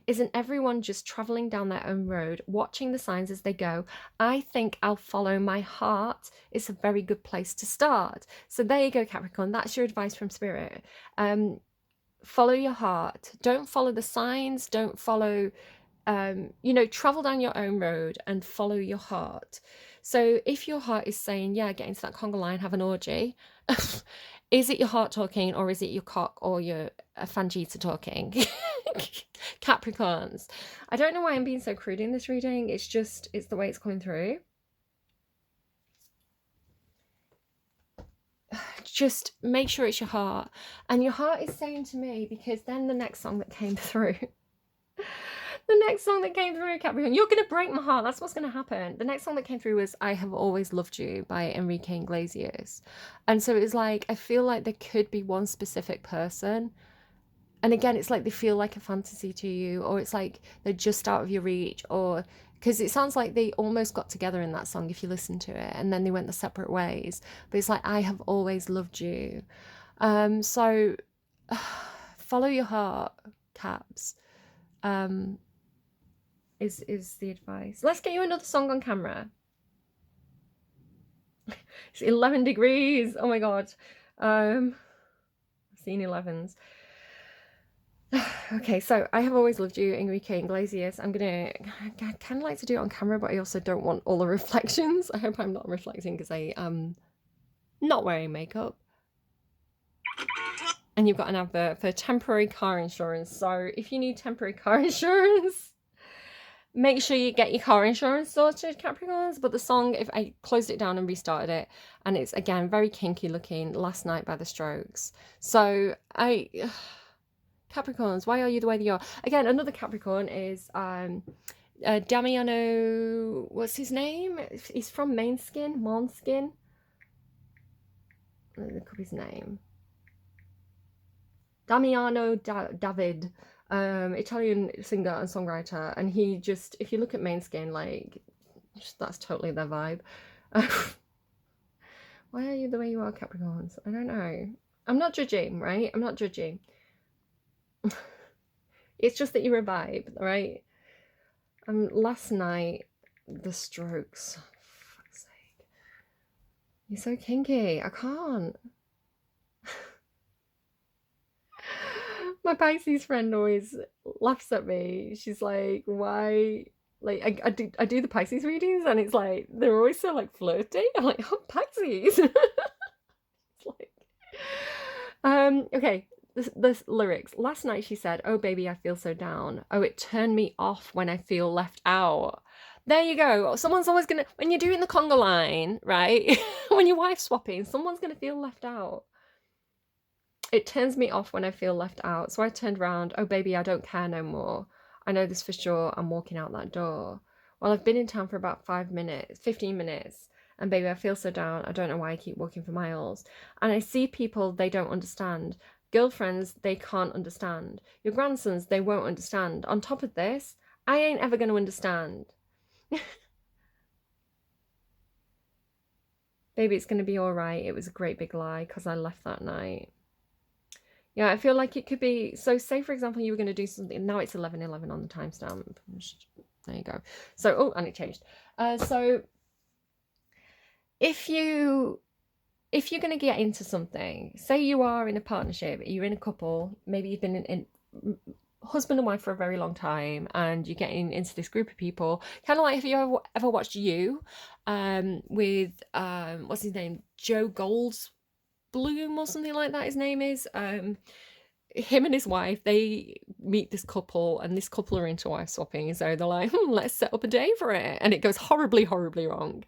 Speaker 1: Isn't everyone just traveling down their own road, watching the signs as they go? I think I'll follow my heart. It's a very good place to start. So there you go, Capricorn. That's your advice from Spirit. Follow your heart. Don't follow the signs. Don't follow, you know, travel down your own road and follow your heart. So if your heart is saying, yeah, get into that conga line, have an orgy, is it your heart talking, or is it your cock or your Fangita talking? Capricorns. I don't know why I'm being so crude in this reading. It's just, it's the way it's coming through. Just make sure it's your heart. And your heart is saying to me, because then the next song that came through, Capricorn, you're going to break my heart. That's what's going to happen. The next song that came through was I Have Always Loved You by Enrique Iglesias. And so it was like, I feel like there could be one specific person. And again, it's like they feel like a fantasy to you, or it's like they're just out of your reach, or because it sounds like they almost got together in that song if you listen to it, and then they went their separate ways. But it's like, I have always loved you. So follow your heart, Caps. Is the advice. Let's get you another song on camera. It's 11 degrees. Oh my god. I've seen 11s. Okay, so I Have Always Loved You, Enrique Iglesias. I kind of like to do it on camera, but I also don't want all the reflections. I hope I'm not reflecting because I am not wearing makeup. And you've got an advert for temporary car insurance. So if you need temporary car insurance, make sure you get your car insurance sorted, Capricorns. But the song, if I closed it down and restarted it, and it's again very kinky looking, Last Night by The Strokes. So Capricorns, why are you the way that you are? Again, another Capricorn is Damiano, what's his name? He's from Måneskin. Look up his name. Damiano David, Italian singer and songwriter, and he just, if you look at Måneskin, like, that's totally their vibe. Why are you the way you are, Capricorns? I don't know. I'm not judging, right? I'm not judging. It's just that you're a vibe, right? Last Night, The Strokes. For fuck's sake. You're so kinky. I can't. My Pisces friend always laughs at me. She's like, why? Like, I do the Pisces readings, and it's like, they're always so, like, flirty. I'm like, oh, Pisces. It's like, okay. This lyrics. Last night she said, oh baby, I feel so down. Oh, it turned me off when I feel left out. There you go. Someone's always gonna, when you're doing the conga line, right? When you're wife swapping, someone's gonna feel left out. It turns me off when I feel left out. So I turned around. Oh baby, I don't care no more. I know this for sure. I'm walking out that door. Well, I've been in town for about 15 minutes. And baby, I feel so down. I don't know why I keep walking for miles. And I see people they don't understand. Girlfriends, they can't understand. Your grandsons, they won't understand. On top of this, I ain't ever going to understand. Baby, it's going to be all right. It was a great big lie because I left that night. Yeah, I feel like it could be... So say, for example, you were going to do something. Now it's 11:11 on the timestamp. There you go. So, oh, and it changed. So if you if you're going to get into something, say you are in a partnership, you're in a couple, maybe you've been in husband and wife for a very long time, and you're getting into this group of people, kind of like, have you ever watched You, with what's his name, Joe Goldblum or something like that, his name is, him and his wife, they meet this couple, and this couple are into wife swapping, so they're like, let's set up a day for it, and it goes horribly, horribly wrong.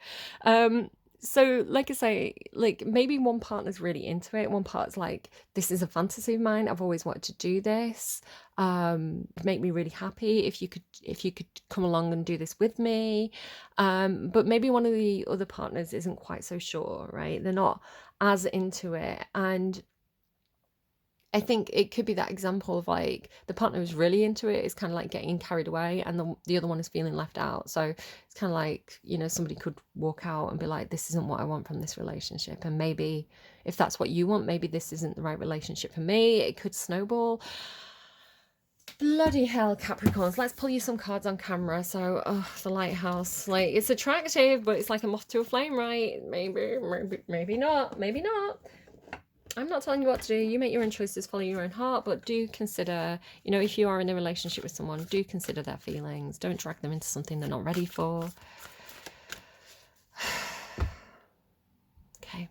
Speaker 1: So like I say, like maybe one partner's really into it, one part's like, this is a fantasy of mine, I've always wanted to do this, make me really happy if you could come along and do this with me. But maybe one of the other partners isn't quite so sure, right? They're not as into it. And I think it could be that example of like the partner who's really into it is kind of like getting carried away, and the other one is feeling left out. So it's kind of like, somebody could walk out and be like, this isn't what I want from this relationship. And maybe if that's what you want, maybe this isn't the right relationship for me. It could snowball. Bloody hell, Capricorns. Let's pull you some cards on camera. So, the lighthouse. Like, it's attractive, but it's like a moth to a flame, right? Maybe not. Maybe not. I'm not telling you what to do. You make your own choices, follow your own heart, but do consider, if you are in a relationship with someone, do consider their feelings. Don't drag them into something they're not ready for. Okay.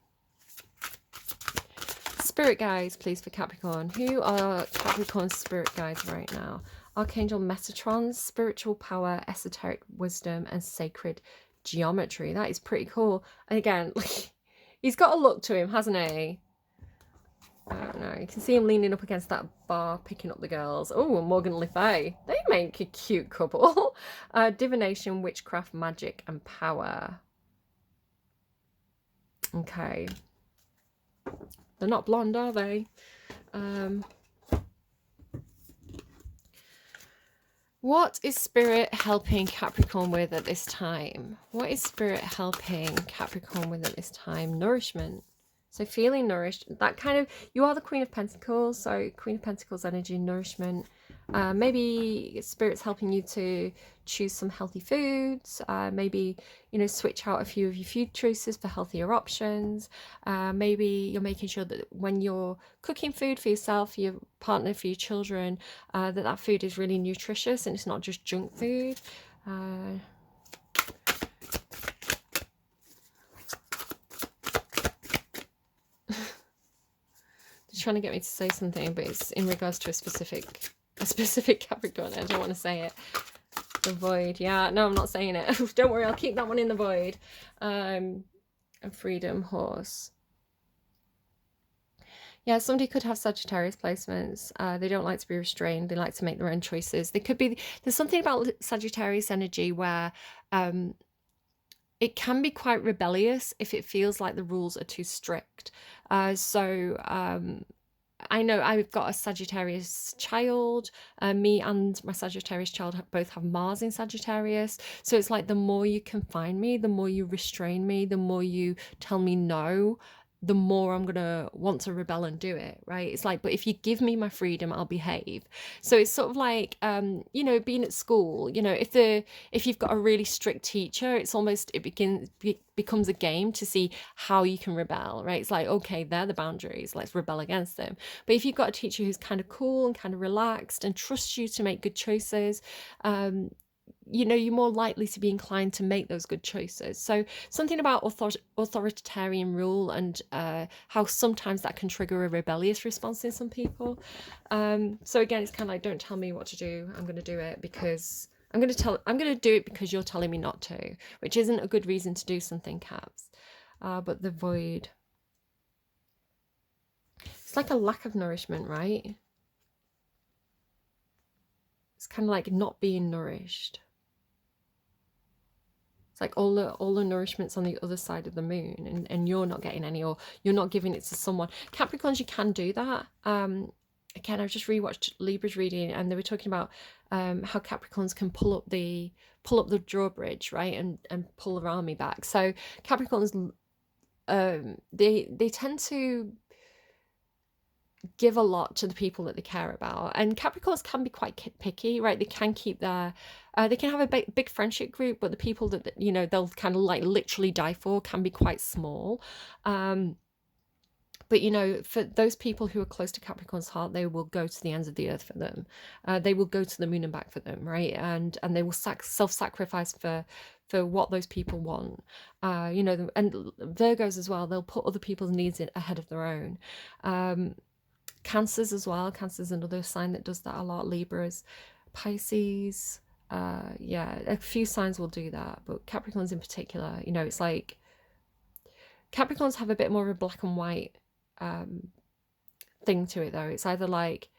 Speaker 1: Spirit guides, please, for Capricorn. Who are Capricorn's spirit guides right now? Archangel Metatron, spiritual power, esoteric wisdom, and sacred geometry. That is pretty cool. And again, he's got a look to him, hasn't he? I don't know. You can see him leaning up against that bar, picking up the girls. Oh, Morgan Le Fay. They make a cute couple. Divination, witchcraft, magic, and power. Okay. They're not blonde, are they? What is Spirit helping Capricorn with at this time? What is Spirit helping Capricorn with at this time? Nourishment. So feeling nourished, that kind of, you are the Queen of Pentacles, so Queen of Pentacles energy, nourishment. Maybe Spirit's helping you to choose some healthy foods, maybe, switch out a few of your food choices for healthier options. Maybe you're making sure that when you're cooking food for yourself, for your partner, for your children, that food is really nutritious and it's not just junk food. Trying to get me to say something, but it's in regards to a specific Capricorn. I don't want to say it. The void. Yeah, no, I'm not saying it. Don't worry, I'll keep that one in the void. A freedom horse. Yeah, somebody could have Sagittarius placements. They don't like to be restrained. They like to make their own choices. There's something about Sagittarius energy where it can be quite rebellious if it feels like the rules are too strict. I know I've got a Sagittarius child. Me and my Sagittarius child both have Mars in Sagittarius. So it's like the more you confine me, the more you restrain me, the more you tell me no, the more I'm gonna want to rebel and do it, right? It's like, but if you give me my freedom, I'll behave. So it's sort of like, being at school, if you've got a really strict teacher, it's almost, becomes a game to see how you can rebel, right? It's like, okay, they're the boundaries, let's rebel against them. But if you've got a teacher who's kind of cool and kind of relaxed and trusts you to make good choices, you're more likely to be inclined to make those good choices. So something about authoritarian rule and how sometimes that can trigger a rebellious response in some people. So again, it's kind of like, don't tell me what to do. I'm going to do it because I'm going to do it because you're telling me not to, which isn't a good reason to do something, Caps. But the void. It's like a lack of nourishment, right? It's kind of like not being nourished. It's like all the nourishment's on the other side of the moon, and you're not getting any, or you're not giving it to someone. Capricorns, you can do that. Again, I've just rewatched Libra's reading, and they were talking about how Capricorns can pull up the drawbridge, right, and pull their army back. So Capricorns, they tend to give a lot to the people that they care about, and Capricorns can be quite picky, right? They can keep their they can have a big friendship group, but the people that they'll kind of like literally die for can be quite small. But, you know, for those people who are close to Capricorn's heart, they will go to the ends of the earth for them. They will go to the moon and back for them, right? And they will self-sacrifice for what those people want. You know, and Virgos as well, they'll put other people's needs ahead of their own. Cancers as well. Cancer's another sign that does that a lot. Libras, Pisces. Yeah, a few signs will do that, but Capricorns in particular, you know, it's like Capricorns have a bit more of a black and white thing to it though. It's either like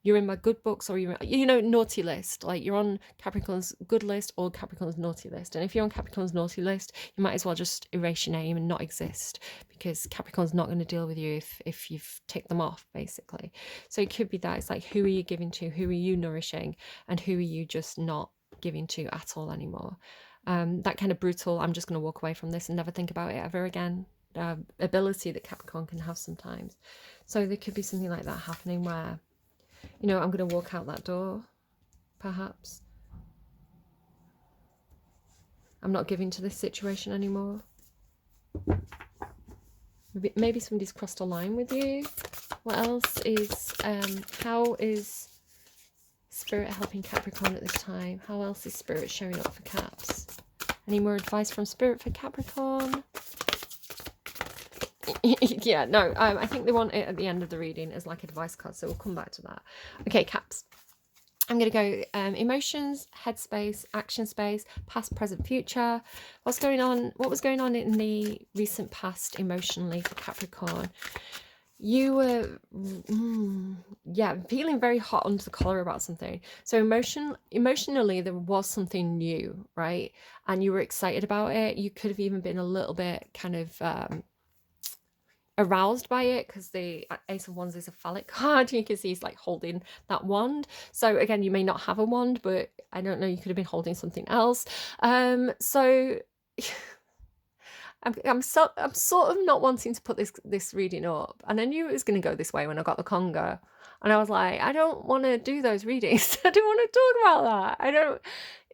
Speaker 1: you're in my good books or you're, you know, naughty list. Like you're on Capricorn's good list or Capricorn's naughty list. And if you're on Capricorn's naughty list, you might as well just erase your name and not exist, because Capricorn's not going to deal with you if you've ticked them off, basically. So it could be that it's like, who are you giving to? Who are you nourishing? And who are you just not giving to at all anymore? That kind of brutal, I'm just going to walk away from this and never think about it ever again, ability that Capricorn can have sometimes. So there could be something like that happening where, you know, I'm going to walk out that door, perhaps. I'm not giving to this situation anymore. Maybe somebody's crossed a line with you. What else is, how is Spirit helping Capricorn at this time? How else is Spirit showing up for Caps? Any more advice from Spirit for Capricorn? Yeah, no, I think they want it at the end of the reading as like advice card, so we'll come back to that. Okay, Caps. I'm going to go emotions, headspace, action space, past, present, future. What's going on? What was going on in the recent past emotionally for Capricorn? You were, yeah, feeling very hot under the collar about something. So emotionally, there was something new, right? And you were excited about it. You could have even been a little bit kind of aroused by it, because the Ace of Wands is a phallic card. You can see he's like holding that wand. So again, you may not have a wand, but I don't know, you could have been holding something else. So I'm sort of not wanting to put this reading up, and I knew it was going to go this way when I got the Congo, and I was like, I don't want to do those readings. I don't want to talk about that. I don't.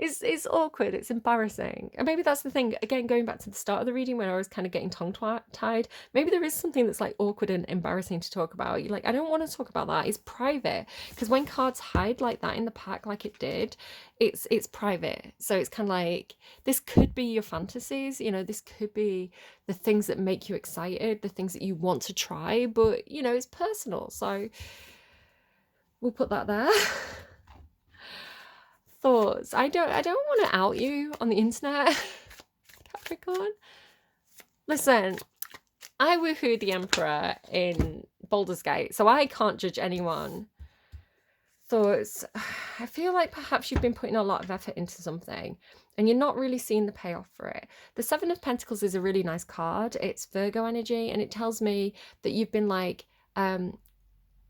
Speaker 1: It's awkward. It's embarrassing, and maybe that's the thing. Again, going back to the start of the reading when I was kind of getting tongue-tied, maybe there is something that's like awkward and embarrassing to talk about. You're like, I don't want to talk about that. It's private, because when cards hide like that in the pack, like it did, it's private. So it's kind of like, this could be your fantasies, you know, this could be the things that make you excited, the things that you want to try, but you know, it's personal. So we'll put that there. Thoughts. I don't want to out you on the internet, Capricorn. Listen, I woohoo the Emperor in Baldur's Gate, so I can't judge anyone. Thoughts. I feel like perhaps you've been putting a lot of effort into something and you're not really seeing the payoff for it. The Seven of Pentacles is a really nice card. It's Virgo energy, and it tells me that you've been like,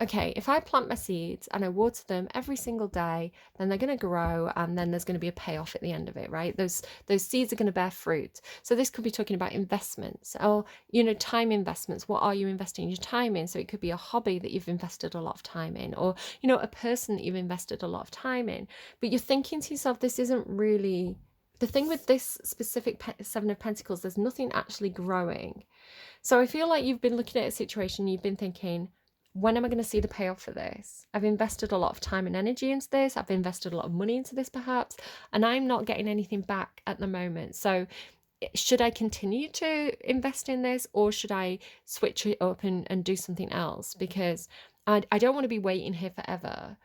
Speaker 1: okay, if I plant my seeds and I water them every single day, then they're going to grow, and then there's going to be a payoff at the end of it, right? Those seeds are going to bear fruit. So this could be talking about investments, or, you know, time investments. What are you investing your time in? So it could be a hobby that you've invested a lot of time in, or, you know, a person that you've invested a lot of time in. But you're thinking to yourself, this isn't really... The thing with this specific Seven of Pentacles, there's nothing actually growing. So I feel like you've been looking at a situation, you've been thinking, when am I going to see the payoff for this? I've invested a lot of time and energy into this. I've invested a lot of money into this perhaps, and I'm not getting anything back at the moment. So should I continue to invest in this, or should I switch it up and do something else? Because I don't want to be waiting here forever.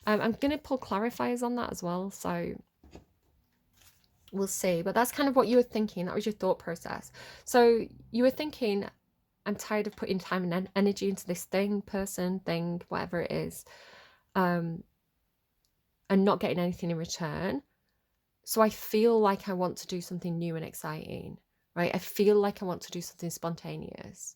Speaker 1: I'm going to pull clarifiers on that as well. So we'll see. But that's kind of what you were thinking. That was your thought process. So you were thinking, I'm tired of putting time and energy into this thing, person, thing, whatever it is, and not getting anything in return. So I feel like I want to do something new and exciting, right? I feel like I want to do something spontaneous.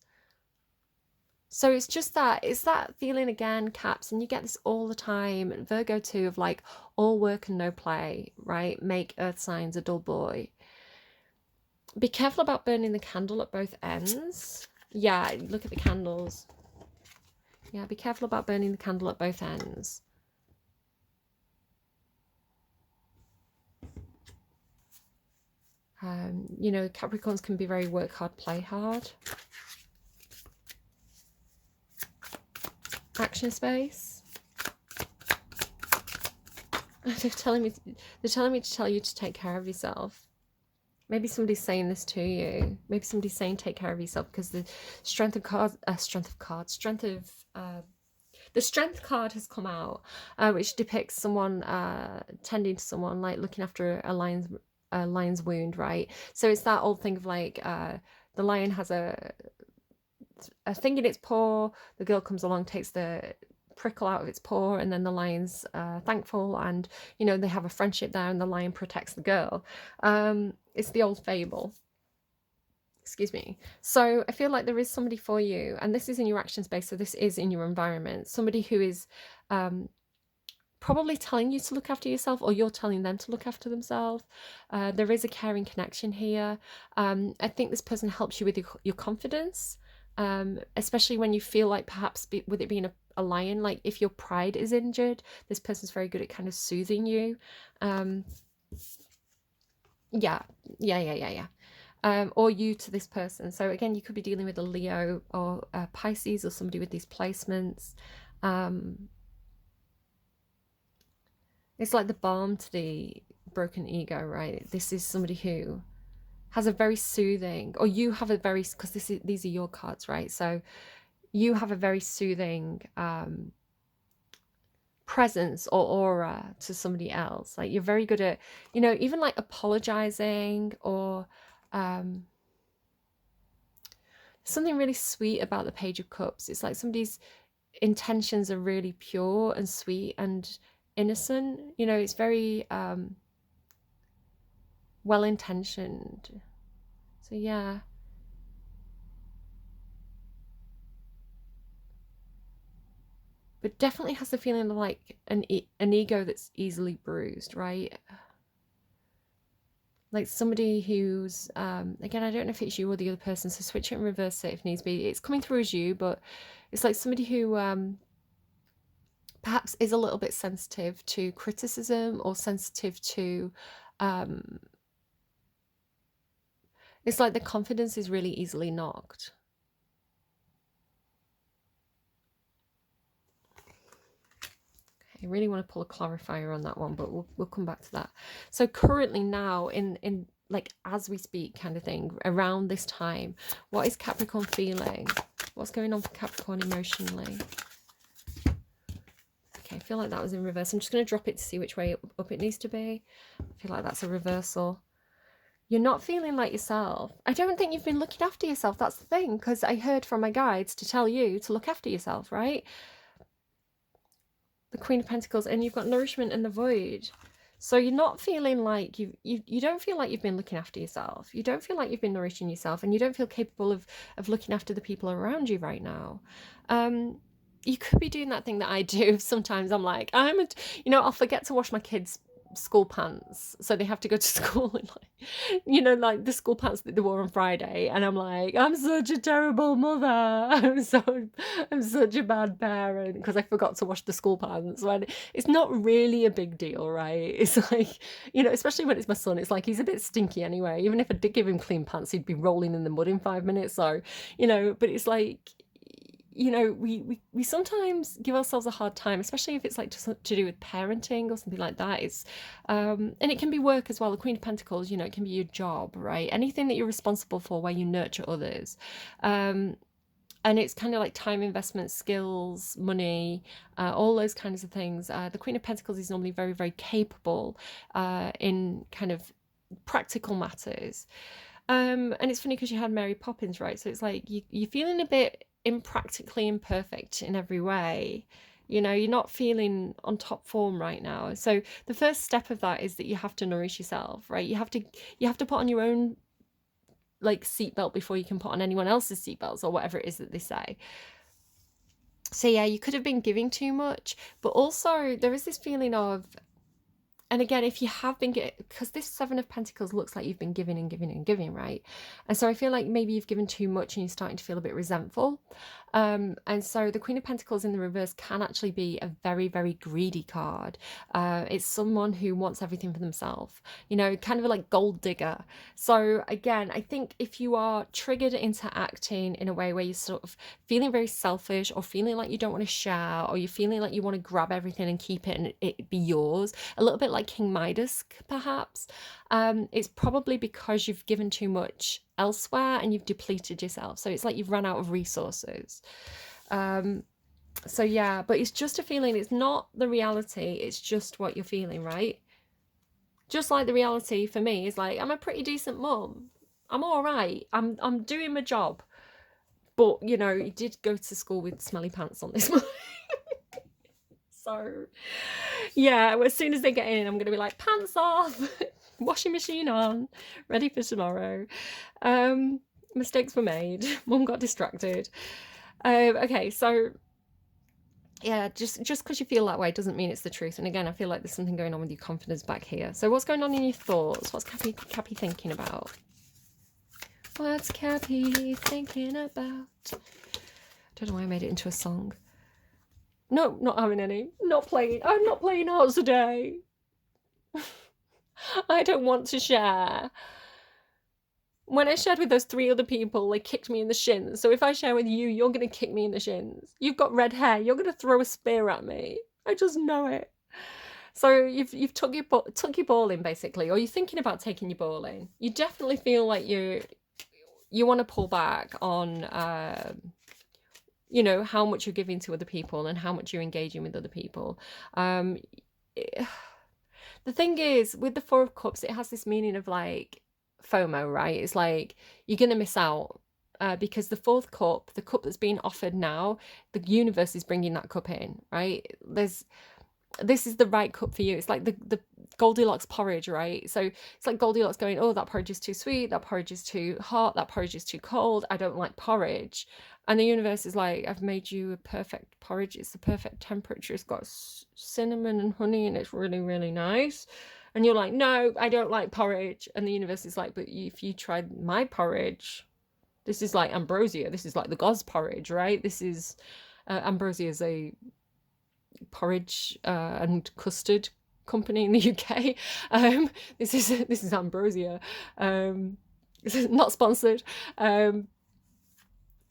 Speaker 1: So it's just that, it's that feeling again, Caps, and you get this all the time. And Virgo too, of like, all work and no play, right? Make earth signs a dull boy. Be careful about burning the candle at both ends. Yeah, look at the candles. Yeah, be careful about burning the candle at both ends. You know, Capricorns can be very work hard, play hard. action space. They're telling me to tell you to take care of yourself. Maybe somebody's saying this to you. Maybe somebody's saying take care of yourself, because the strength of cards, the strength card has come out, which depicts someone tending to someone, like looking after a lion's wound, right? So it's that old thing of like the lion has a thing in its paw. The girl comes along, takes the prickle out of its paw, and then the lion's thankful, and you know, they have a friendship there, and the lion protects the girl. It's the old fable, excuse me. So I feel like there is somebody for you, and this is in your action space, so this is in your environment, somebody who is probably telling you to look after yourself, or you're telling them to look after themselves. There is a caring connection here. I think this person helps you with your confidence, especially when you feel like, perhaps with it being a lion, like if your pride is injured, this person's very good at kind of soothing you. Yeah. Or you to this person. So again, you could be dealing with a Leo or a Pisces, or somebody with these placements. It's like the balm to the broken ego, right? This is somebody who has a very soothing, or you have a very, because these are your cards, right? So you have a very soothing presence or aura to somebody else. Like you're very good at, you know, even like apologizing, or something really sweet about the Page of Cups. It's like somebody's intentions are really pure and sweet and innocent. You know, it's very well intentioned. So yeah. But definitely has the feeling of like an ego that's easily bruised, right? Like somebody who's again, I don't know if it's you or the other person, so switch it and reverse it if needs be. It's coming through as you, but it's like somebody who perhaps is a little bit sensitive to criticism, or sensitive to it's like the confidence is really easily knocked. I really want to pull a clarifier on that one, but we'll come back to that. So currently now, in like as we speak kind of thing, around this time, what is Capricorn feeling? What's going on for Capricorn emotionally? Okay, I feel like that was in reverse. I'm just going to drop it to see which way up it needs to be. I feel like that's a reversal. You're not feeling like yourself. I don't think you've been looking after yourself. That's the thing, because I heard from my guides to tell you to look after yourself, right? The Queen of Pentacles, and you've got nourishment in the void. So you're not feeling like you don't feel like you've been looking after yourself. You don't feel like you've been nourishing yourself, and you don't feel capable of looking after the people around you right now. You could be doing that thing that I do. Sometimes I'm like, I'll forget to wash my kids' school pants, so they have to go to school in like, like the school pants that they wore on Friday, and I'm like, I'm such a terrible mother. I'm such a bad parent because I forgot to wash the school pants. When it's not really a big deal, right? It's like, especially when it's my son, it's like he's a bit stinky anyway. Even if I did give him clean pants, he'd be rolling in the mud in 5 minutes. So, but it's like, we sometimes give ourselves a hard time, especially if it's like to do with parenting or something like that. It's and it can be work as well. The Queen of Pentacles, it can be your job, right? Anything that you're responsible for where you nurture others. And it's kind of like time investment, skills, money, all those kinds of things. The Queen of Pentacles is normally very, very capable in kind of practical matters. And it's funny because you had Mary Poppins, right? So it's like you're feeling a bit impractically imperfect in every way. You're not feeling on top form right now. So the first step of that is that you have to nourish yourself, right? You have to put on your own like seatbelt before you can put on anyone else's seatbelts, or whatever it is that they say. So yeah, you could have been giving too much, but also there is this feeling of, and again, if you have been because this Seven of Pentacles looks like you've been giving and giving and giving, right? And so I feel like maybe you've given too much and you're starting to feel a bit resentful. And so the Queen of Pentacles in the reverse can actually be a very, very greedy card. It's someone who wants everything for themselves, you know, kind of like gold digger. So again, I think if you are triggered into acting in a way where you're sort of feeling very selfish, or feeling like you don't want to share, or you're feeling like you want to grab everything and keep it and it be yours, a little bit like King Midas perhaps, it's probably because you've given too much elsewhere and you've depleted yourself. So it's like you've run out of resources. So yeah, but it's just a feeling. It's not the reality. It's just what you're feeling, right? Just like the reality for me is like, I'm a pretty decent mum. I'm all right. I'm doing my job. But, you know, you did go to school with smelly pants on this morning. So, yeah, as soon as they get in, I'm going to be like, pants off, washing machine on, ready for tomorrow. Mistakes were made. Mum got distracted. Okay, so yeah, just because you feel that way doesn't mean it's the truth. And again, I feel like there's something going on with your confidence back here. So what's going on in your thoughts? What's Cappy thinking about? What's Cappy thinking about? Don't know why I made it into a song. No, not having any. Not playing. I'm not playing hearts today. I don't want to share. When I shared with those 3 other people, they kicked me in the shins. So if I share with you, you're going to kick me in the shins. You've got red hair. You're going to throw a spear at me. I just know it. So you've took your ball in, basically, or you're thinking about taking your ball in. You definitely feel like you want to pull back on, you know, how much you're giving to other people and how much you're engaging with other people. The thing is, with the 4 of Cups, it has this meaning of like FOMO, right? It's like you're going to miss out. Because the 4th cup, the cup that's being offered now, the universe is bringing that cup in, right? This is the right cup for you. It's like the Goldilocks porridge, right? So it's like Goldilocks going, oh, that porridge is too sweet, that porridge is too hot, that porridge is too cold, I don't like porridge. And the universe is like, I've made you a perfect porridge. It's the perfect temperature. It's got cinnamon and honey and it's really, really nice. And you're like, no, I don't like porridge. And the universe is like, but if you tried my porridge, this is like ambrosia. This is like the God's porridge, right? This is, ambrosia is a porridge and custard company in the UK. This is ambrosia. This is not sponsored.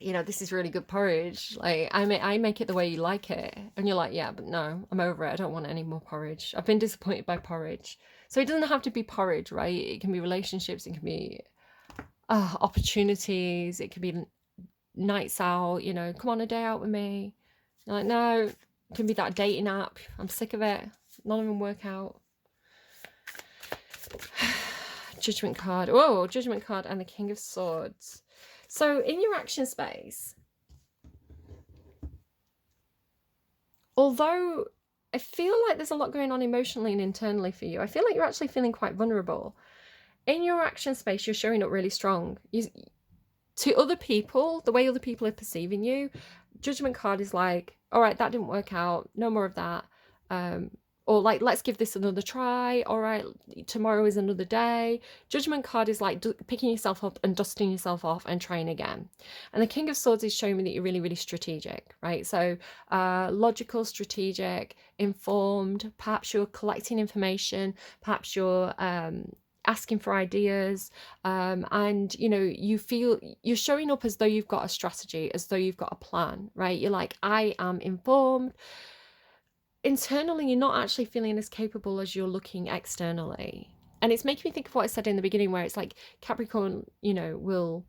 Speaker 1: You know, this is really good porridge. Like I make it the way you like it, and you're like, yeah, but no, I'm over it. I don't want any more porridge. I've been disappointed by porridge. So it doesn't have to be porridge, right? It can be relationships. It can be opportunities. It can be nights out. You know, come on a day out with me. You're like, no. It can be that dating app. I'm sick of it. None of them work out. Judgment card. Oh, Judgment card and the King of Swords. So in your action space, although I feel like there's a lot going on emotionally and internally for you, I feel like you're actually feeling quite vulnerable. In your action space, you're showing up really strong. To other people, the way other people are perceiving you, Judgment card is like, all right, that didn't work out. No more of that. Or like, let's give this another try. All right, tomorrow is another day. Judgment card is like picking yourself up and dusting yourself off and trying again. And the King of Swords is showing me that you're really, really strategic, right? So logical, strategic, informed. Perhaps you're collecting information. Perhaps you're asking for ideas, and you know, you feel you're showing up as though you've got a strategy, as though you've got a plan, right? You're like, I am informed. Internally, you're not actually feeling as capable as you're looking externally. And it's making me think of what I said in the beginning, where it's like Capricorn, you know, will,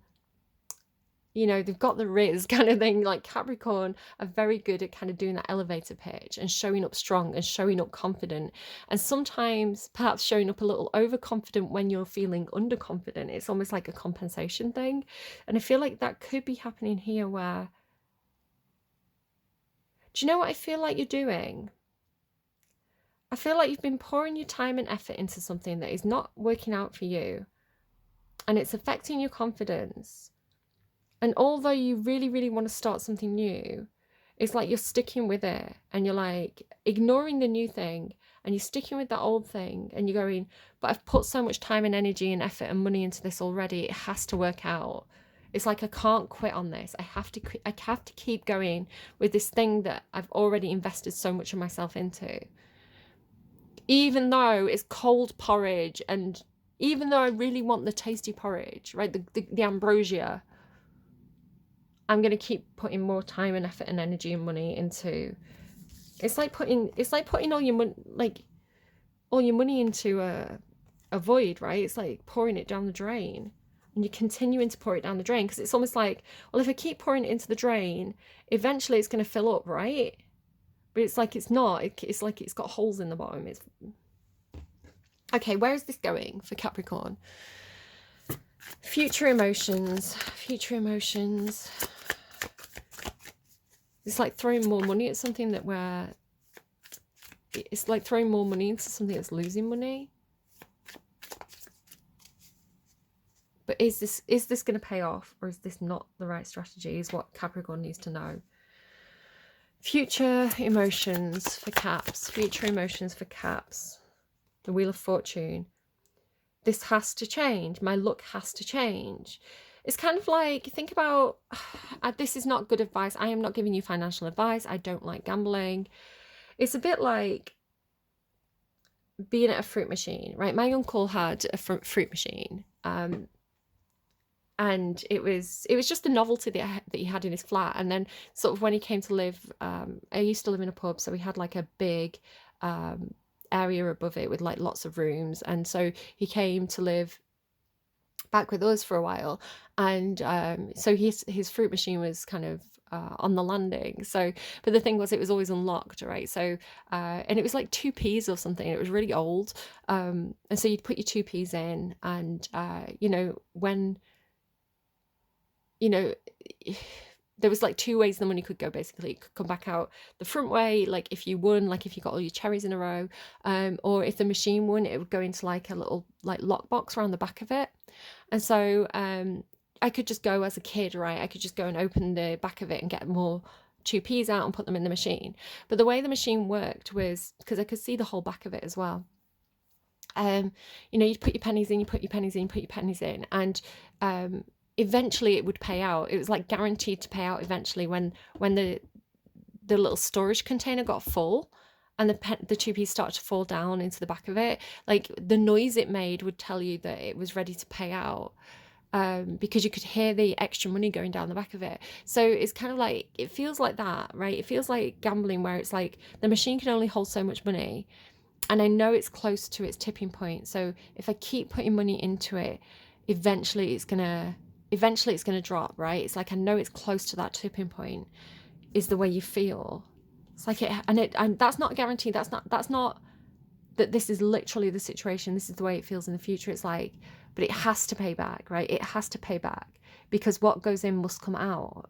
Speaker 1: you know, they've got the riz kind of thing. Like Capricorn are very good at kind of doing that elevator pitch and showing up strong and showing up confident. And sometimes perhaps showing up a little overconfident when you're feeling underconfident. It's almost like a compensation thing. And I feel like that could be happening here where, do you know what I feel like you're doing? I feel like you've been pouring your time and effort into something that is not working out for you. And it's affecting your confidence. And although you really, really want to start something new, it's like you're sticking with it and you're like ignoring the new thing and you're sticking with that old thing and you're going, but I've put so much time and energy and effort and money into this already. It has to work out. It's like I can't quit on this. I have to keep going with this thing that I've already invested so much of myself into. Even though it's cold porridge, and even though I really want the tasty porridge, right? The ambrosia, I'm gonna keep putting more time and effort and energy and money into. It's like putting all your money, like all your money into a void, right? It's like pouring it down the drain, and you're continuing to pour it down the drain, because it's almost like, well, if I keep pouring it into the drain, eventually it's going to fill up, right? But it's like it's not. It's like it's got holes in the bottom. It's okay. Where is this going for Capricorn? Future emotions. Future emotions. It's like throwing more money at something that where it's like throwing more money into something that's losing money. But is this going to pay off, or is this not the right strategy, is what Capricorn needs to know. Future emotions for Caps. Future emotions for Caps. The Wheel of Fortune. This has to change. My luck has to change. It's kind of like, think about, this is not good advice. I am not giving you financial advice. I don't like gambling. It's a bit like being at a fruit machine, right? My uncle had a fruit machine. And it was just a novelty that he had in his flat. And then sort of when he came to live, I used to live in a pub, so we had like a big area above it with like lots of rooms. And so he came to live back with us for a while, and so his fruit machine was kind of on the landing. So, but the thing was, it was always unlocked, right? So, and it was like 2p's or something. It was really old, and so you'd put your 2p's in, and you know, when there was like 2 ways the money could go, basically. It could come back out the front way, like if you won, like if you got all your cherries in a row, or if the machine won, it would go into like a little like lockbox around the back of it. And so I could just go as a kid, right? I could just go and open the back of it and get more 2p's out and put them in the machine. But the way the machine worked was, because I could see the whole back of it as well, you'd put your pennies in, you put your pennies in, you put your pennies in, and eventually it would pay out. It was like guaranteed to pay out eventually when the little storage container got full, and the 2p's started to fall down into the back of it. Like the noise it made would tell you that it was ready to pay out, because you could hear the extra money going down the back of it. So it's kind of like, it feels like that, right? It feels like gambling, where it's like the machine can only hold so much money, and I know it's close to its tipping point. So if I keep putting money into it, eventually it's gonna drop, right? It's like, I know it's close to that tipping point, is the way you feel. It's like and that's not a guarantee. That's not that this is literally the situation. This is the way it feels in the future. It's like, but it has to pay back, right? It has to pay back, because what goes in must come out,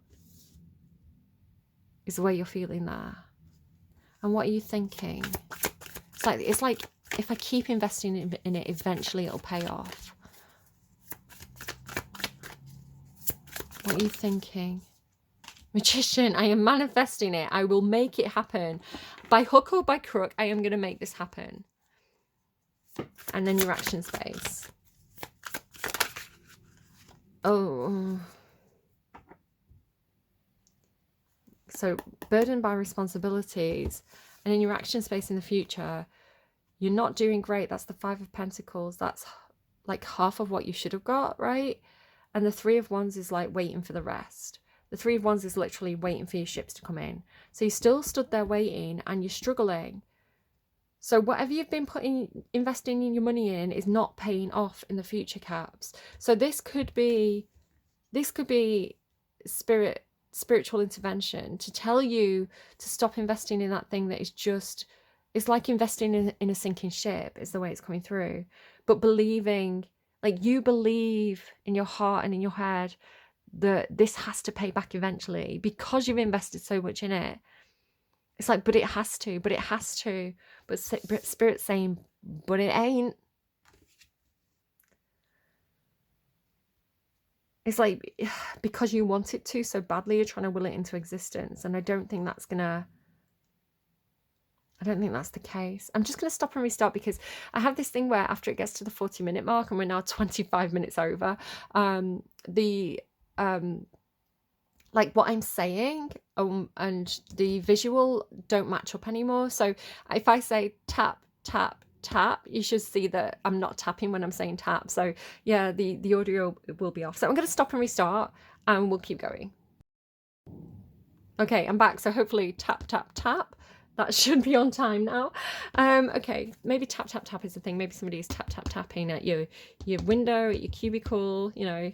Speaker 1: is the way you're feeling there. And what are you thinking? It's like if I keep investing in it, eventually it'll pay off. What are you thinking? Magician, I am manifesting it. I will make it happen. By hook or by crook, I am going to make this happen. And then your action space. Oh. So, burdened by responsibilities. And in your action space in the future, you're not doing great. That's the 5 of Pentacles. That's like half of what you should have got, right? And the 3 of Wands is like waiting for the rest. The 3 of Wands is literally waiting for your ships to come in. So you're still stood there waiting, and you're struggling. So whatever you've been investing in your money in is not paying off in the future, Caps. So this could be spiritual intervention to tell you to stop investing in that thing that is just, it's like investing in a sinking ship, is the way it's coming through. But believing, like you believe in your heart and in your head that this has to pay back eventually, because you've invested so much in it. It's like, but it has to. But Spirit's saying, but it ain't. It's like, because you want it to so badly, you're trying to will it into existence. And I don't think that's the case. I'm just going to stop and restart, because I have this thing where after it gets to the 40-minute mark, and we're now 25 minutes over, like what I'm saying, and the visual don't match up anymore. So if I say tap, tap, tap, you should see that I'm not tapping when I'm saying tap. So yeah, the audio will be off. So I'm going to stop and restart, and we'll keep going. Okay, I'm back. So hopefully tap, tap, tap. That should be on time now. Okay, maybe tap, tap, tap is the thing. Maybe somebody's tap, tap, tapping at your window, at your cubicle, you know.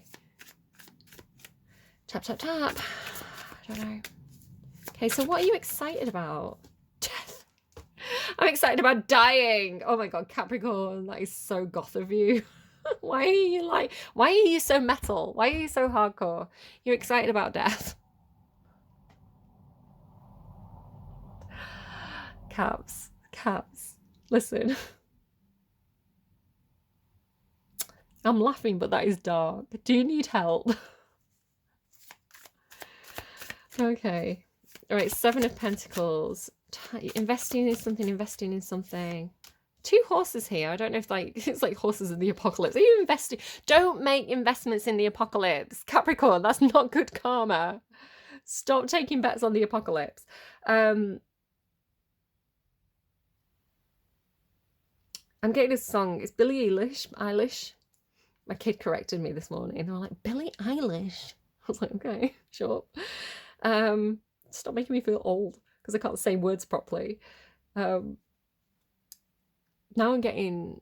Speaker 1: Tap, tap, tap. I don't know. Okay, so what are you excited about? Death. I'm excited about dying. Oh my god, Capricorn, that is so goth of you. Why are you so metal? Why are you so hardcore? You're excited about death. Caps. Listen. I'm laughing, but that is dark. Do you need help? Okay. All right, 7 of Pentacles. Investing in something. 2 horses here. I don't know if it's like horses in the apocalypse. Are you investing? Don't make investments in the apocalypse. Capricorn, that's not good karma. Stop taking bets on the apocalypse. I'm getting a song. It's Billie Eilish. My kid corrected me this morning. They were like, Billie Eilish. I was like, okay, sure. Stop making me feel old because I can't say words properly. Now I'm getting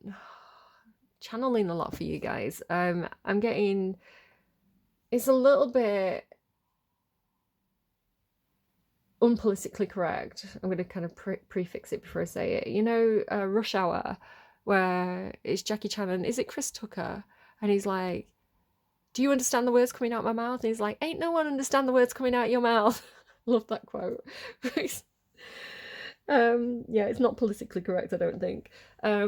Speaker 1: channeling a lot for you guys. I'm getting, it's a little bit unpolitically correct. I'm going to kind of prefix it before I say it. You know, Rush Hour, where it's Jackie Chan and is it Chris Tucker? And he's like, do you understand the words coming out my mouth? And he's like, ain't no one understand the words coming out your mouth. Love that quote. Yeah, it's not politically correct, I don't think. I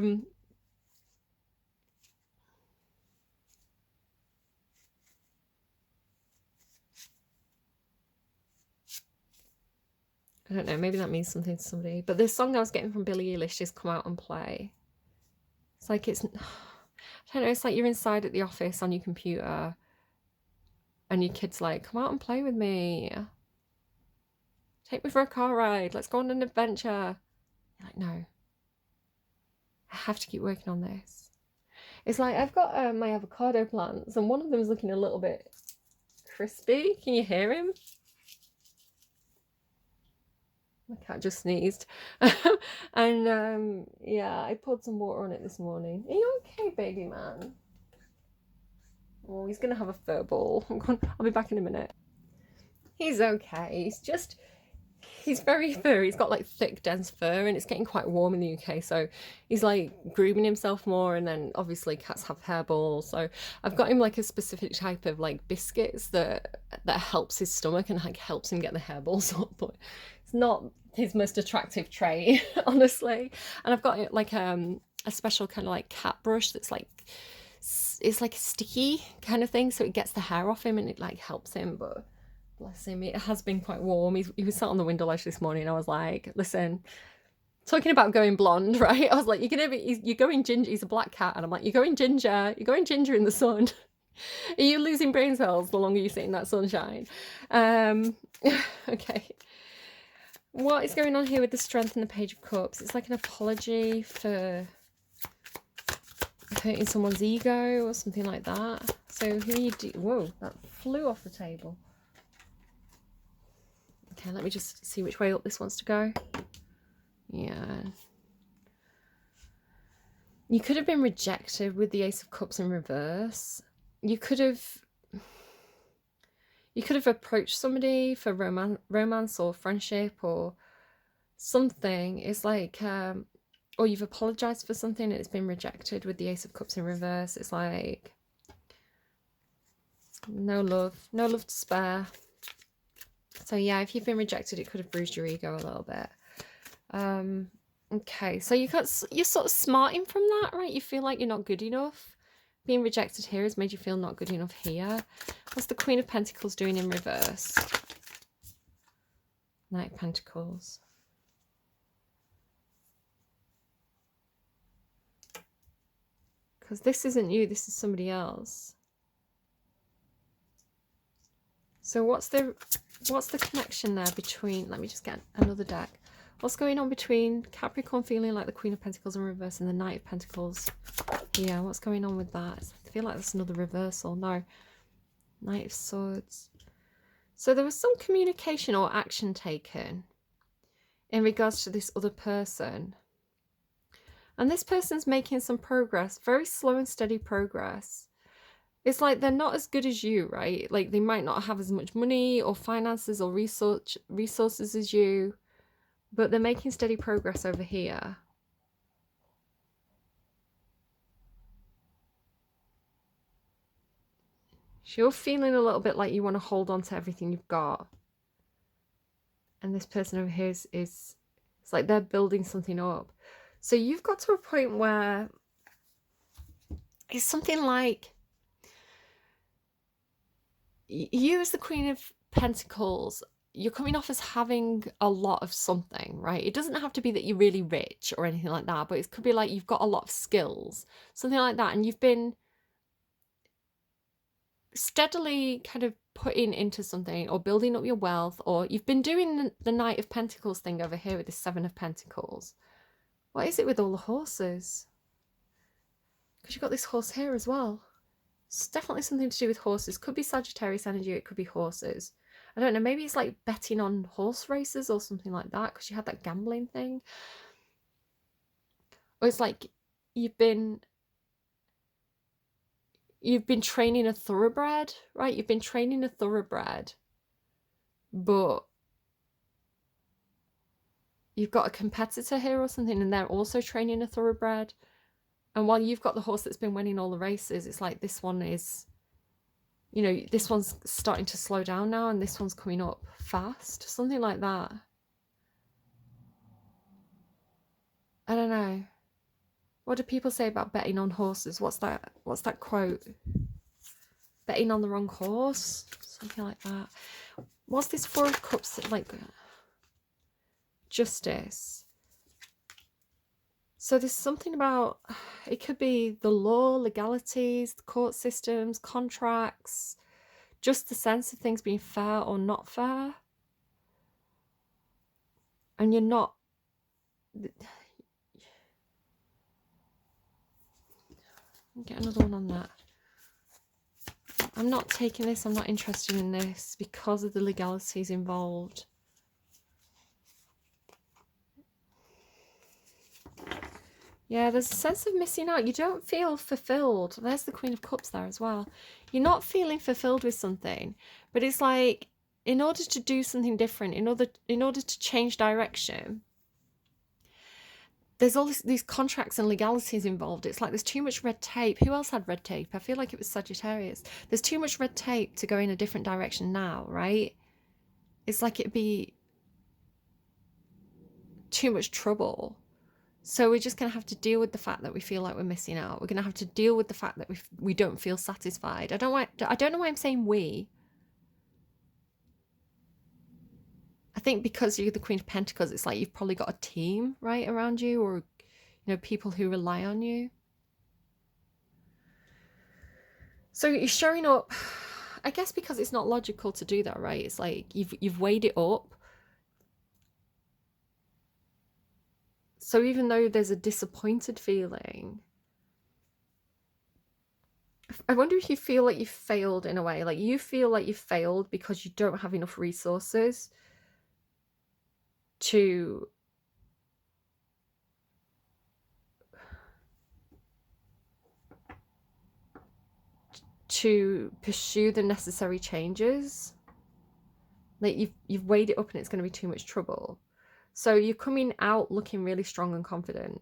Speaker 1: don't know, maybe that means something to somebody. But this song I was getting from Billie Eilish is Come Out and Play. It's like I don't know, it's like you're inside at the office on your computer and your kid's like, come out and play with me. Take me for a car ride. Let's go on an adventure. You're like, no. I have to keep working on this. It's like I've got my avocado plants and one of them is looking a little bit crispy. Can you hear him? My cat just sneezed. And yeah, I poured some water on it this morning. Are you okay, baby man? Oh, he's gonna have a fur ball. I'll be back in a minute. He's okay. He's very furry. He's got like thick, dense fur, and it's getting quite warm in the UK. So he's like grooming himself more. And then obviously cats have hairballs. So I've got him like a specific type of like biscuits that helps his stomach and like helps him get the hairballs up. But it's not his most attractive trait, honestly. And I've got like a special kind of like cat brush that's like, it's like a sticky kind of thing. So it gets the hair off him and it like helps him. But bless him, it has been quite warm. He was sat on the window ledge this morning. I was like, listen, talking about going blonde, right? I was like, you're going ginger. He's a black cat. And I'm like, you're going ginger in the sun. Are you losing brain cells the longer you sit in that sunshine? Okay. What is going on here with the Strength and the Page of Cups? It's like an apology for hurting someone's ego or something like that. So who are you whoa, that flew off the table. Okay, let me just see which way up this wants to go. Yeah. You could have been rejected with the Ace of Cups in reverse. You could have approached somebody for romance or friendship or something. It's like, or you've apologized for something and it's been rejected with the Ace of Cups in reverse. It's like, no love to spare. So yeah, if you've been rejected, it could have bruised your ego a little bit. Okay, so you're sort of smarting from that, right? You feel like you're not good enough. Being rejected here has made you feel not good enough here. What's the Queen of Pentacles doing in reverse? Knight of Pentacles. Because this isn't you, this is somebody else. So what's the connection there between, let me just get another deck. What's going on between Capricorn feeling like the Queen of Pentacles in reverse and the Knight of Pentacles? Yeah, what's going on with that? I feel like that's another reversal. No. Knight of Swords. So there was some communication or action taken in regards to this other person. And this person's making some progress, very slow and steady progress. It's like they're not as good as you, right? Like they might not have as much money or finances or resources as you, but they're making steady progress over here. So you're feeling a little bit like you want to hold on to everything you've got. And this person over here is it's like they're building something up. So you've got to a point where it's something like you as the Queen of Pentacles, you're coming off as having a lot of something, right? It doesn't have to be that you're really rich or anything like that, but it could be like you've got a lot of skills, something like that. And you've been steadily kind of putting into something or building up your wealth, or you've been doing the Knight of Pentacles thing over here with the Seven of Pentacles. What is it with all the horses? Because you've got this horse here as well. It's definitely something to do with horses. Could be Sagittarius energy, it could be horses. I don't know, maybe it's like betting on horse races or something like that, because you had that gambling thing. Or it's like you've been training a thoroughbred, right? You've been training a thoroughbred, but you've got a competitor here or something, and they're also training a thoroughbred. And while you've got the horse that's been winning all the races, it's like this one is, you know, this one's starting to slow down now, and this one's coming up fast, something like that. I don't know. What do people say about betting on horses? What's that quote? Betting on the wrong horse? Something like that. What's this Four of Cups like? Justice. So there's something about, it could be the law, legalities, the court systems, contracts, just the sense of things being fair or not fair. And you're not, get another one on that. I'm not taking this, I'm not interested in this because of the legalities involved. Yeah, there's a sense of missing out. You don't feel fulfilled. There's the Queen of Cups there as well. You're not feeling fulfilled with something, but it's like, in order to do something different, in order to change direction, there's all these contracts and legalities involved. It's like there's too much red tape. Who else had red tape? I feel like it was Sagittarius. There's too much red tape to go in a different direction now, right? It's like it'd be too much trouble. So we're just going to have to deal with the fact that we feel like we're missing out. We're going to have to deal with the fact that we don't feel satisfied. I don't know why I'm saying we. I think because you're the Queen of Pentacles, it's like you've probably got a team, right, around you, or, you know, people who rely on you. So you're showing up, I guess because it's not logical to do that, right? It's like you've weighed it up. So even though there's a disappointed feeling, I wonder if you feel like you've failed in a way. Like you feel like you've failed because you don't have enough resources to pursue the necessary changes. Like you've weighed it up and it's going to be too much trouble. So you're coming out looking really strong and confident,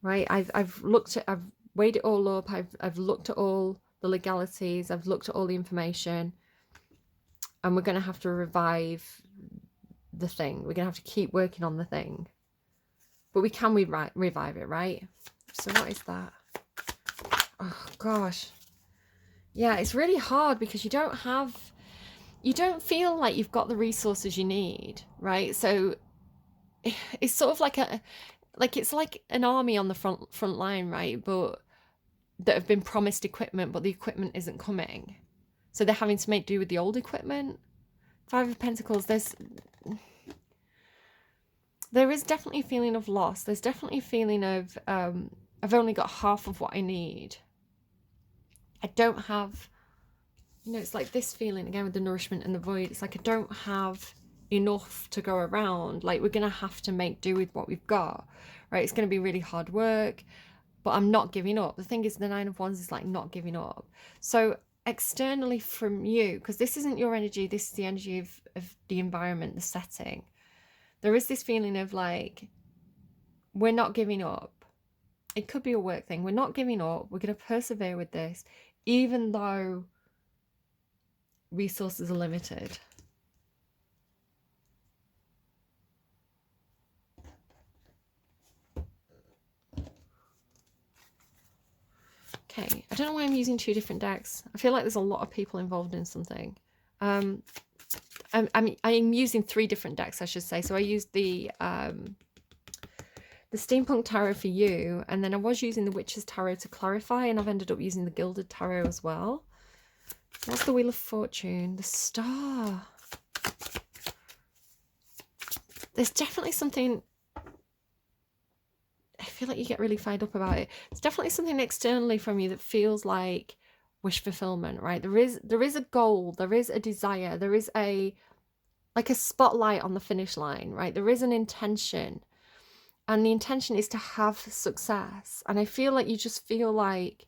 Speaker 1: right? I've weighed it all up. I've looked at all the legalities. I've looked at all the information, and we're going to have to revive the thing. We're going to have to keep working on the thing, but we can revive it, right? So what is that? Oh gosh, yeah, it's really hard because you don't feel like you've got the resources you need, right? So it's sort of like it's like an army on the front line, right? But that have been promised equipment, but the equipment isn't coming. So they're having to make do with the old equipment. Five of Pentacles, there is definitely a feeling of loss. There's definitely a feeling of, I've only got half of what I need. I don't have, you know, it's like this feeling again with the nourishment and the void. It's like I don't have enough to go around. Like we're going to have to make do with what we've got, right? It's going to be really hard work, but I'm not giving up. The thing is, the Nine of Wands is like not giving up. So externally from you, because this isn't your energy, this is the energy of the environment, the setting. There is this feeling of like, we're not giving up. It could be a work thing. We're not giving up. We're going to persevere with this, even though resources are limited. Okay, I don't know why I'm using two different decks. I feel like there's a lot of people involved in something. I'm using three different decks, I should say. So I used the Steampunk Tarot for you, and then I was using the Witch's Tarot to clarify, and I've ended up using the Gilded Tarot as well. What's the Wheel of Fortune? The Star. There's definitely something, I feel like you get really fired up about it. It's definitely something externally from you that feels like wish fulfillment, right? There is a goal, there is a desire, there is like a spotlight on the finish line, right? There is an intention. And the intention is to have success. And I feel like you just feel like,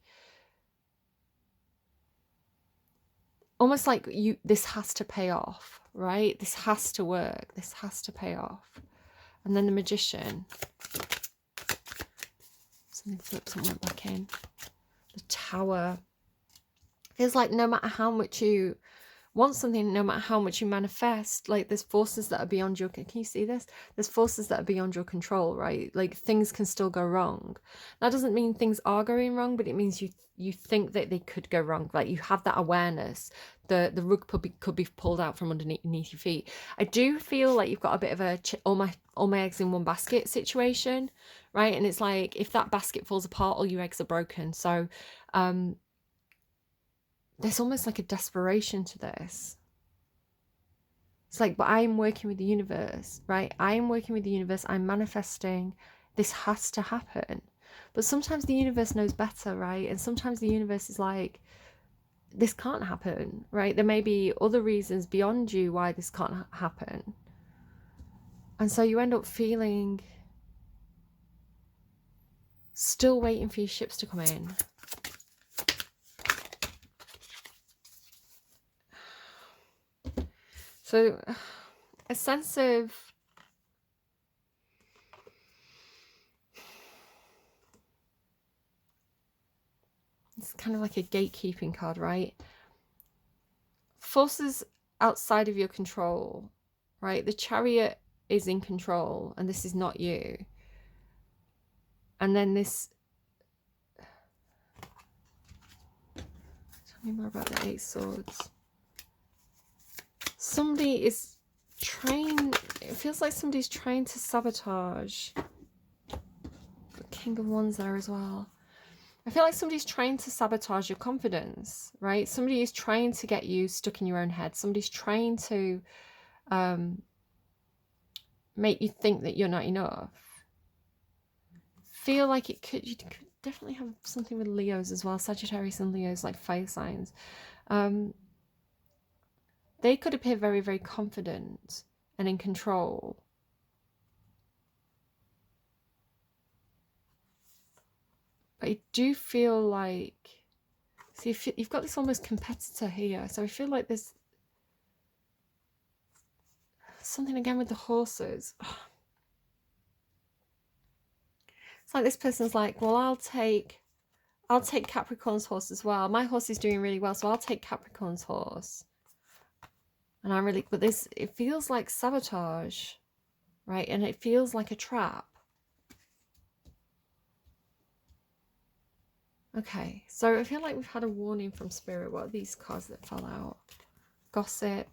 Speaker 1: almost like this has to pay off, right? This has to work. This has to pay off. And then the Magician. Something flips and went back in. The Tower. Feels like no matter how much you want something, no matter how much you manifest, like there's forces that are beyond your, can you see this? There's forces that are beyond your control, right? Like things can still go wrong. That doesn't mean things are going wrong, but it means you think that they could go wrong. Like you have that awareness. The rug could be pulled out from underneath your feet. I do feel like you've got a bit of a all my eggs in one basket situation, right? And it's like if that basket falls apart, all your eggs are broken. So there's almost like a desperation to this. It's like, but I'm working with the universe, right? I'm working with the universe. I'm manifesting. This has to happen. But sometimes the universe knows better, right? And sometimes the universe is like, this can't happen, right? There may be other reasons beyond you why this can't happen. And so you end up feeling still waiting for your ships to come in. So a sense of it's kind of like a gatekeeping card, right? Forces outside of your control, right? The Chariot is in control and this is not you. And then this, tell me more about the Eight Swords. Somebody is trying, it feels like somebody's trying to sabotage. The King of Wands there as well. I feel like somebody's trying to sabotage your confidence, right? Somebody is trying to get you stuck in your own head. Somebody's trying to make you think that you're not enough. Feel like you could definitely have something with Leos as well. Sagittarius and Leos, like fire signs. They could appear very, very confident and in control. But I do feel like, see, you've got this almost competitor here. So I feel like there's something again with the horses. It's like this person's like, well, I'll take Capricorn's horse as well. My horse is doing really well, so I'll take Capricorn's horse. And but this, it feels like sabotage, right? And it feels like a trap. Okay, so I feel like we've had a warning from Spirit. What are these cards that fell out? Gossip,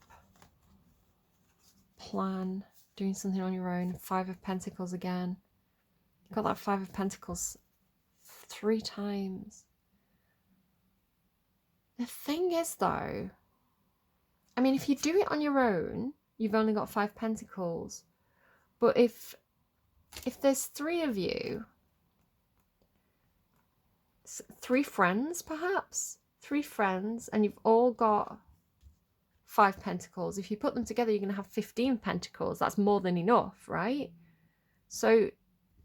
Speaker 1: plan, doing something on your own. Five of Pentacles again. You've got that Five of Pentacles 3 times. The thing is, though, I mean, if you do it on your own, you've only got 5 pentacles. But if there's 3 of you, 3 friends perhaps, 3 friends, and you've all got 5 pentacles. If you put them together, you're going to have 15 pentacles. That's more than enough, right? So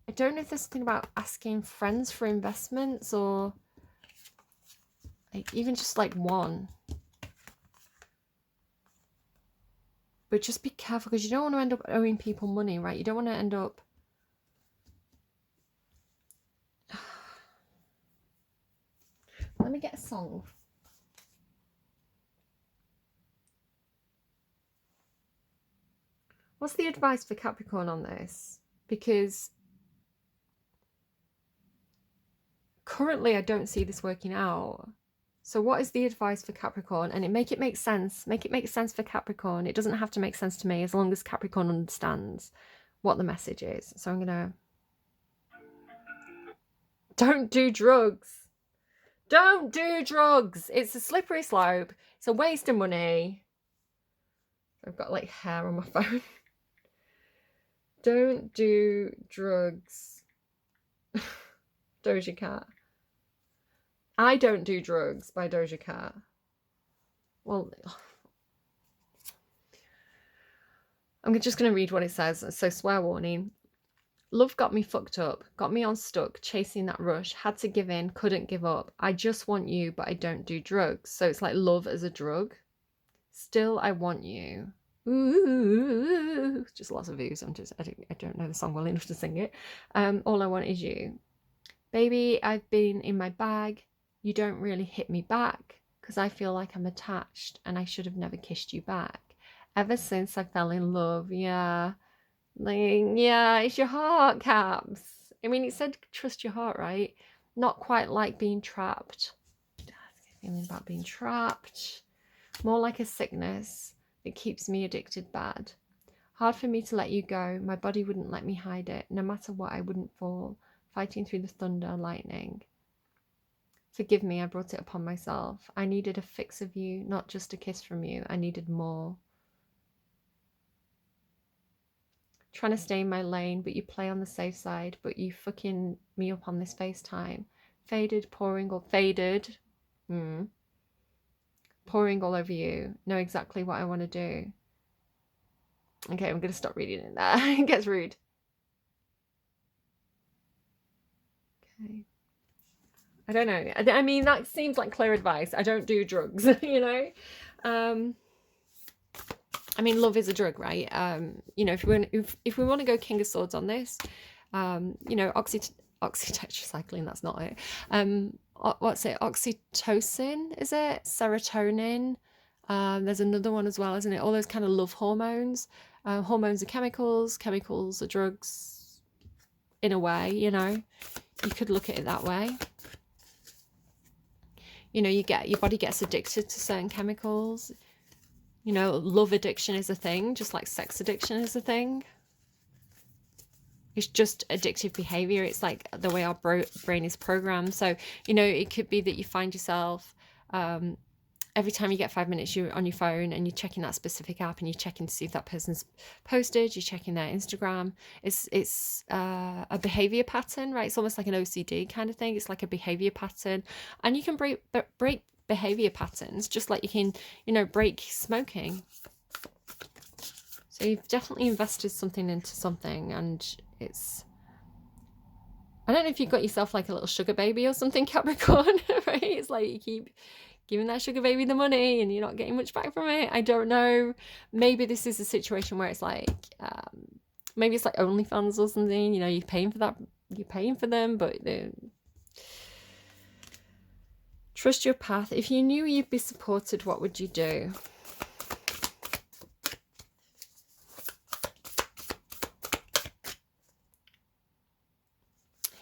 Speaker 1: I don't know if there's something about asking friends for investments, or like even just like one. But just be careful, because you don't want to end up owing people money, right? You don't want to end up... Let me get a song. What's the advice for Capricorn on this? Because currently I don't see this working out. So what is the advice for Capricorn? And make it make sense. Make it make sense for Capricorn. It doesn't have to make sense to me, as long as Capricorn understands what the message is. So I'm gonna... Don't do drugs. Don't do drugs. It's a slippery slope. It's a waste of money. I've got like hair on my phone. Don't do drugs. Doja Cat. I Don't Do Drugs by Doja Cat. Well, I'm just going to read what it says. So, swear warning. Love got me fucked up, got me unstuck, chasing that rush, had to give in, couldn't give up. I just want you, but I don't do drugs. So it's like love as a drug. Still, I want you. Ooh, just lots of views. I don't know the song well enough to sing it. All I want is you. Baby, I've been in my bag. You don't really hit me back, because I feel like I'm attached and I should have never kissed you back. Ever since I fell in love, yeah. Like, yeah, it's your heart, Caps. I mean, it said trust your heart, right? Not quite like being trapped. Feeling about being trapped. More like a sickness that keeps me addicted bad. Hard for me to let you go. My body wouldn't let me hide it. No matter what, I wouldn't fall. Fighting through the thunder and lightning. Forgive me, I brought it upon myself. I needed a fix of you, not just a kiss from you. I needed more. Trying to stay in my lane, but you play on the safe side, but you fucking me up on this FaceTime. Faded, pouring all... Faded. Pouring all over you. Know exactly what I want to do. Okay, I'm going to stop reading it there. It gets rude. Okay. I don't know. I mean, that seems like clear advice. I don't do drugs, you know? I mean, love is a drug, right? You know, if we want to go King of Swords on this, you know, oxytetracycline, that's not it. What's it? Oxytocin, is it? Serotonin. There's another one as well, isn't it? All those kind of love hormones. Hormones are chemicals. Chemicals are drugs, in a way, you know. You could look at it that way. You know, your body gets addicted to certain chemicals. You know, love addiction is a thing, just like sex addiction is a thing. It's just addictive behavior. It's like the way our brain is programmed. So, you know, it could be that you find yourself every time you get 5 minutes, you're on your phone and you're checking that specific app and you're checking to see if that person's posted, you're checking their Instagram. It's a behavior pattern, right? It's almost like an OCD kind of thing. It's like a behavior pattern, and you can break behavior patterns just like you can, you know, break smoking. So you've definitely invested something into something, and it's... I don't know if you've got yourself like a little sugar baby or something, Capricorn, right? It's like you keep giving that sugar baby the money and you're not getting much back from it. I don't know. Maybe this is a situation where it's like, maybe it's like OnlyFans or something, you know, you're paying for that, you're paying for them, but trust your path. If you knew you'd be supported, what would you do?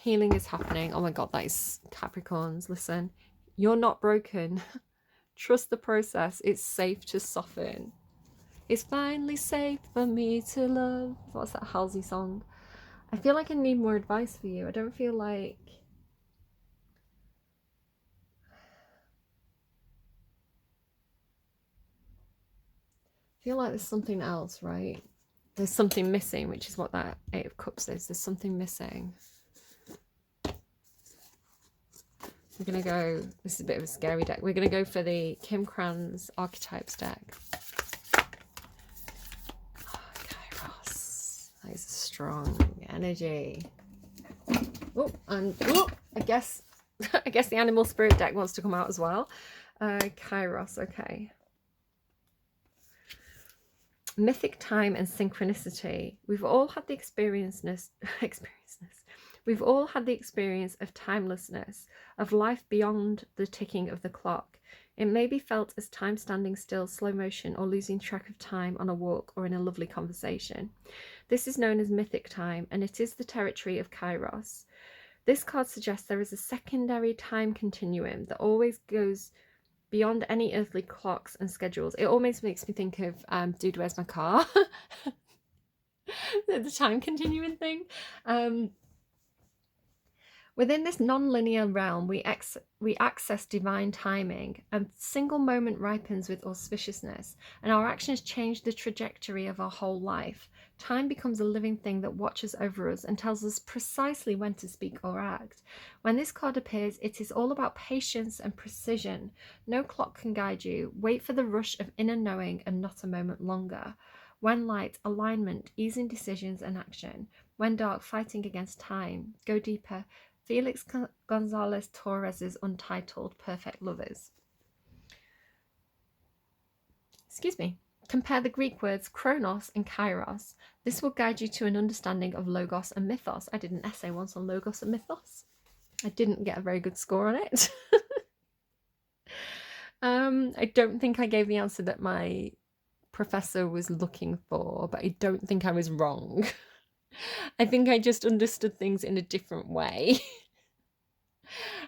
Speaker 1: Healing is happening. Oh my God, that is Capricorns. Listen, you're not broken. Trust the process. It's safe to soften. It's finally safe for me to love. What's that Halsey song? I feel like I need more advice for you. I don't feel like... feel like there's something else, right? There's something missing, which is what that Eight of Cups is. There's something missing. We're going to go, this is a bit of a scary deck. We're going to go for the Kim Kranz Archetypes deck. Oh, Kairos. That is a strong energy. Oh, and oh, I guess the Animal Spirit deck wants to come out as well. Kairos, okay. Mythic time and synchronicity. We've all had the experienceness. We've all had the experience of timelessness, of life beyond the ticking of the clock. It may be felt as time standing still, slow motion, or losing track of time on a walk or in a lovely conversation. This is known as mythic time, and it is the territory of Kairos. This card suggests there is a secondary time continuum that always goes beyond any earthly clocks and schedules. It almost makes me think of Dude, Where's My Car? The time continuum thing. Within this non-linear realm, we access divine timing. A single moment ripens with auspiciousness, and our actions change the trajectory of our whole life. Time becomes a living thing that watches over us and tells us precisely when to speak or act. When this card appears, it is all about patience and precision. No clock can guide you. Wait for the rush of inner knowing and not a moment longer. When light, alignment, easing decisions and action. When dark, fighting against time. Go deeper. Felix Gonzalez Torres's Untitled Perfect Lovers. Excuse me. Compare the Greek words chronos and kairos. This will guide you to an understanding of logos and mythos. I did an essay once on logos and mythos. I didn't get a very good score on it. I don't think I gave the answer that my professor was looking for, but I don't think I was wrong. I think I just understood things in a different way.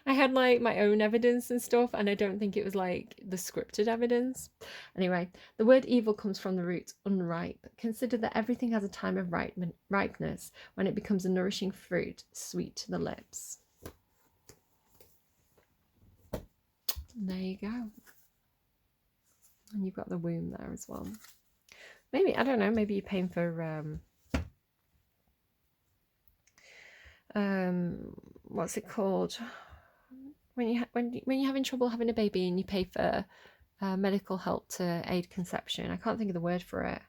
Speaker 1: I had like my own evidence and stuff, and I don't think it was like the scripted evidence. Anyway, the word evil comes from the root unripe. Consider that everything has a time of ripeness when it becomes a nourishing fruit, sweet to the lips. And there you go. And you've got the womb there as well. Maybe, I don't know, maybe you're paying for what's it called, when you're having trouble having a baby and you pay for medical help to aid conception. I can't think of the word for it,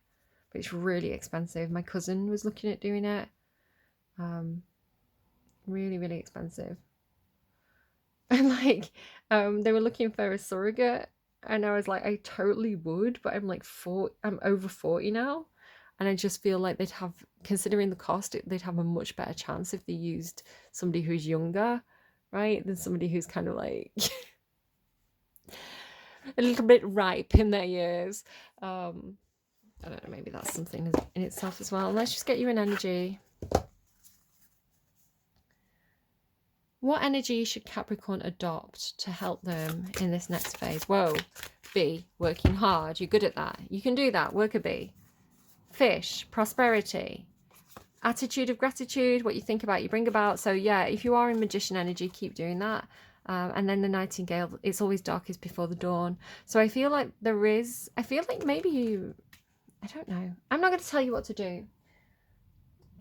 Speaker 1: but it's really expensive. My cousin was looking at doing it. Really expensive. And like they were looking for a surrogate, and I was like, I totally would, but I'm over 40 now. And I just feel like they'd have, considering the cost, they'd have a much better chance if they used somebody who's younger, right? Than somebody who's kind of like a little bit ripe in their years. I don't know, maybe that's something in itself as well. Let's just get you an energy. What energy should Capricorn adopt to help them in this next phase? Whoa, B, working hard. You're good at that. You can do that. Work a B. Fish, prosperity, attitude of gratitude, what you think about, you bring about. So yeah, if you are in magician energy, keep doing that. And then the nightingale, it's always darkest before the dawn. So I feel like maybe you, I don't know. I'm not going to tell you what to do.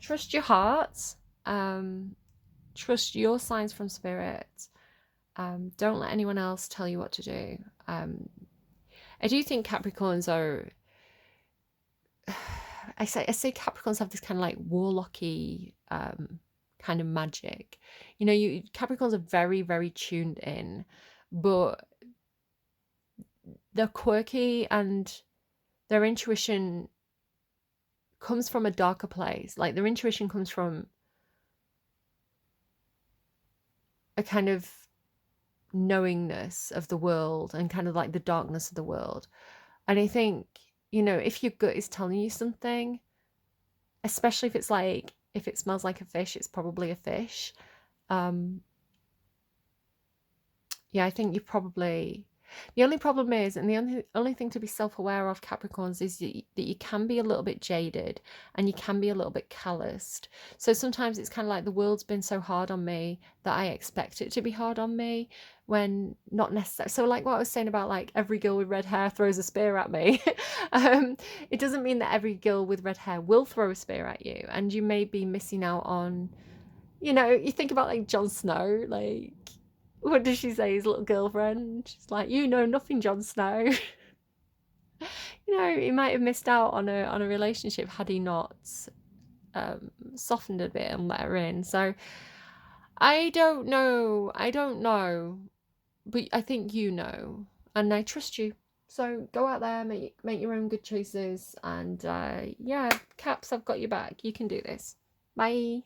Speaker 1: Trust your heart. Trust your signs from spirit. Don't let anyone else tell you what to do. I do think Capricorns are, I say Capricorns have this kind of like warlocky kind of magic. You know, Capricorns are very tuned in, but they're quirky and their intuition comes from a darker place. Like their intuition comes from a kind of knowingness of the world and kind of like the darkness of the world. And I think, you know, if your gut is telling you something, especially if it's like, if it smells like a fish, it's probably a fish. Yeah, I think you probably, The only problem is, and the only thing to be self-aware of, Capricorns, is that you can be a little bit jaded and you can be a little bit calloused. So sometimes it's kind of like the world's been so hard on me that I expect it to be hard on me when not necessarily. So like what I was saying about like every girl with red hair throws a spear at me. It doesn't mean that every girl with red hair will throw a spear at you, and you may be missing out on, you think about like Jon Snow, like what does she say? His little girlfriend. She's like, "You know nothing, Jon Snow." He might have missed out on a relationship had he not softened a bit and let her in. So I don't know. I don't know, but I think you know, and I trust you. So go out there, make your own good choices, and yeah, Caps, I've got your back. You can do this. Bye.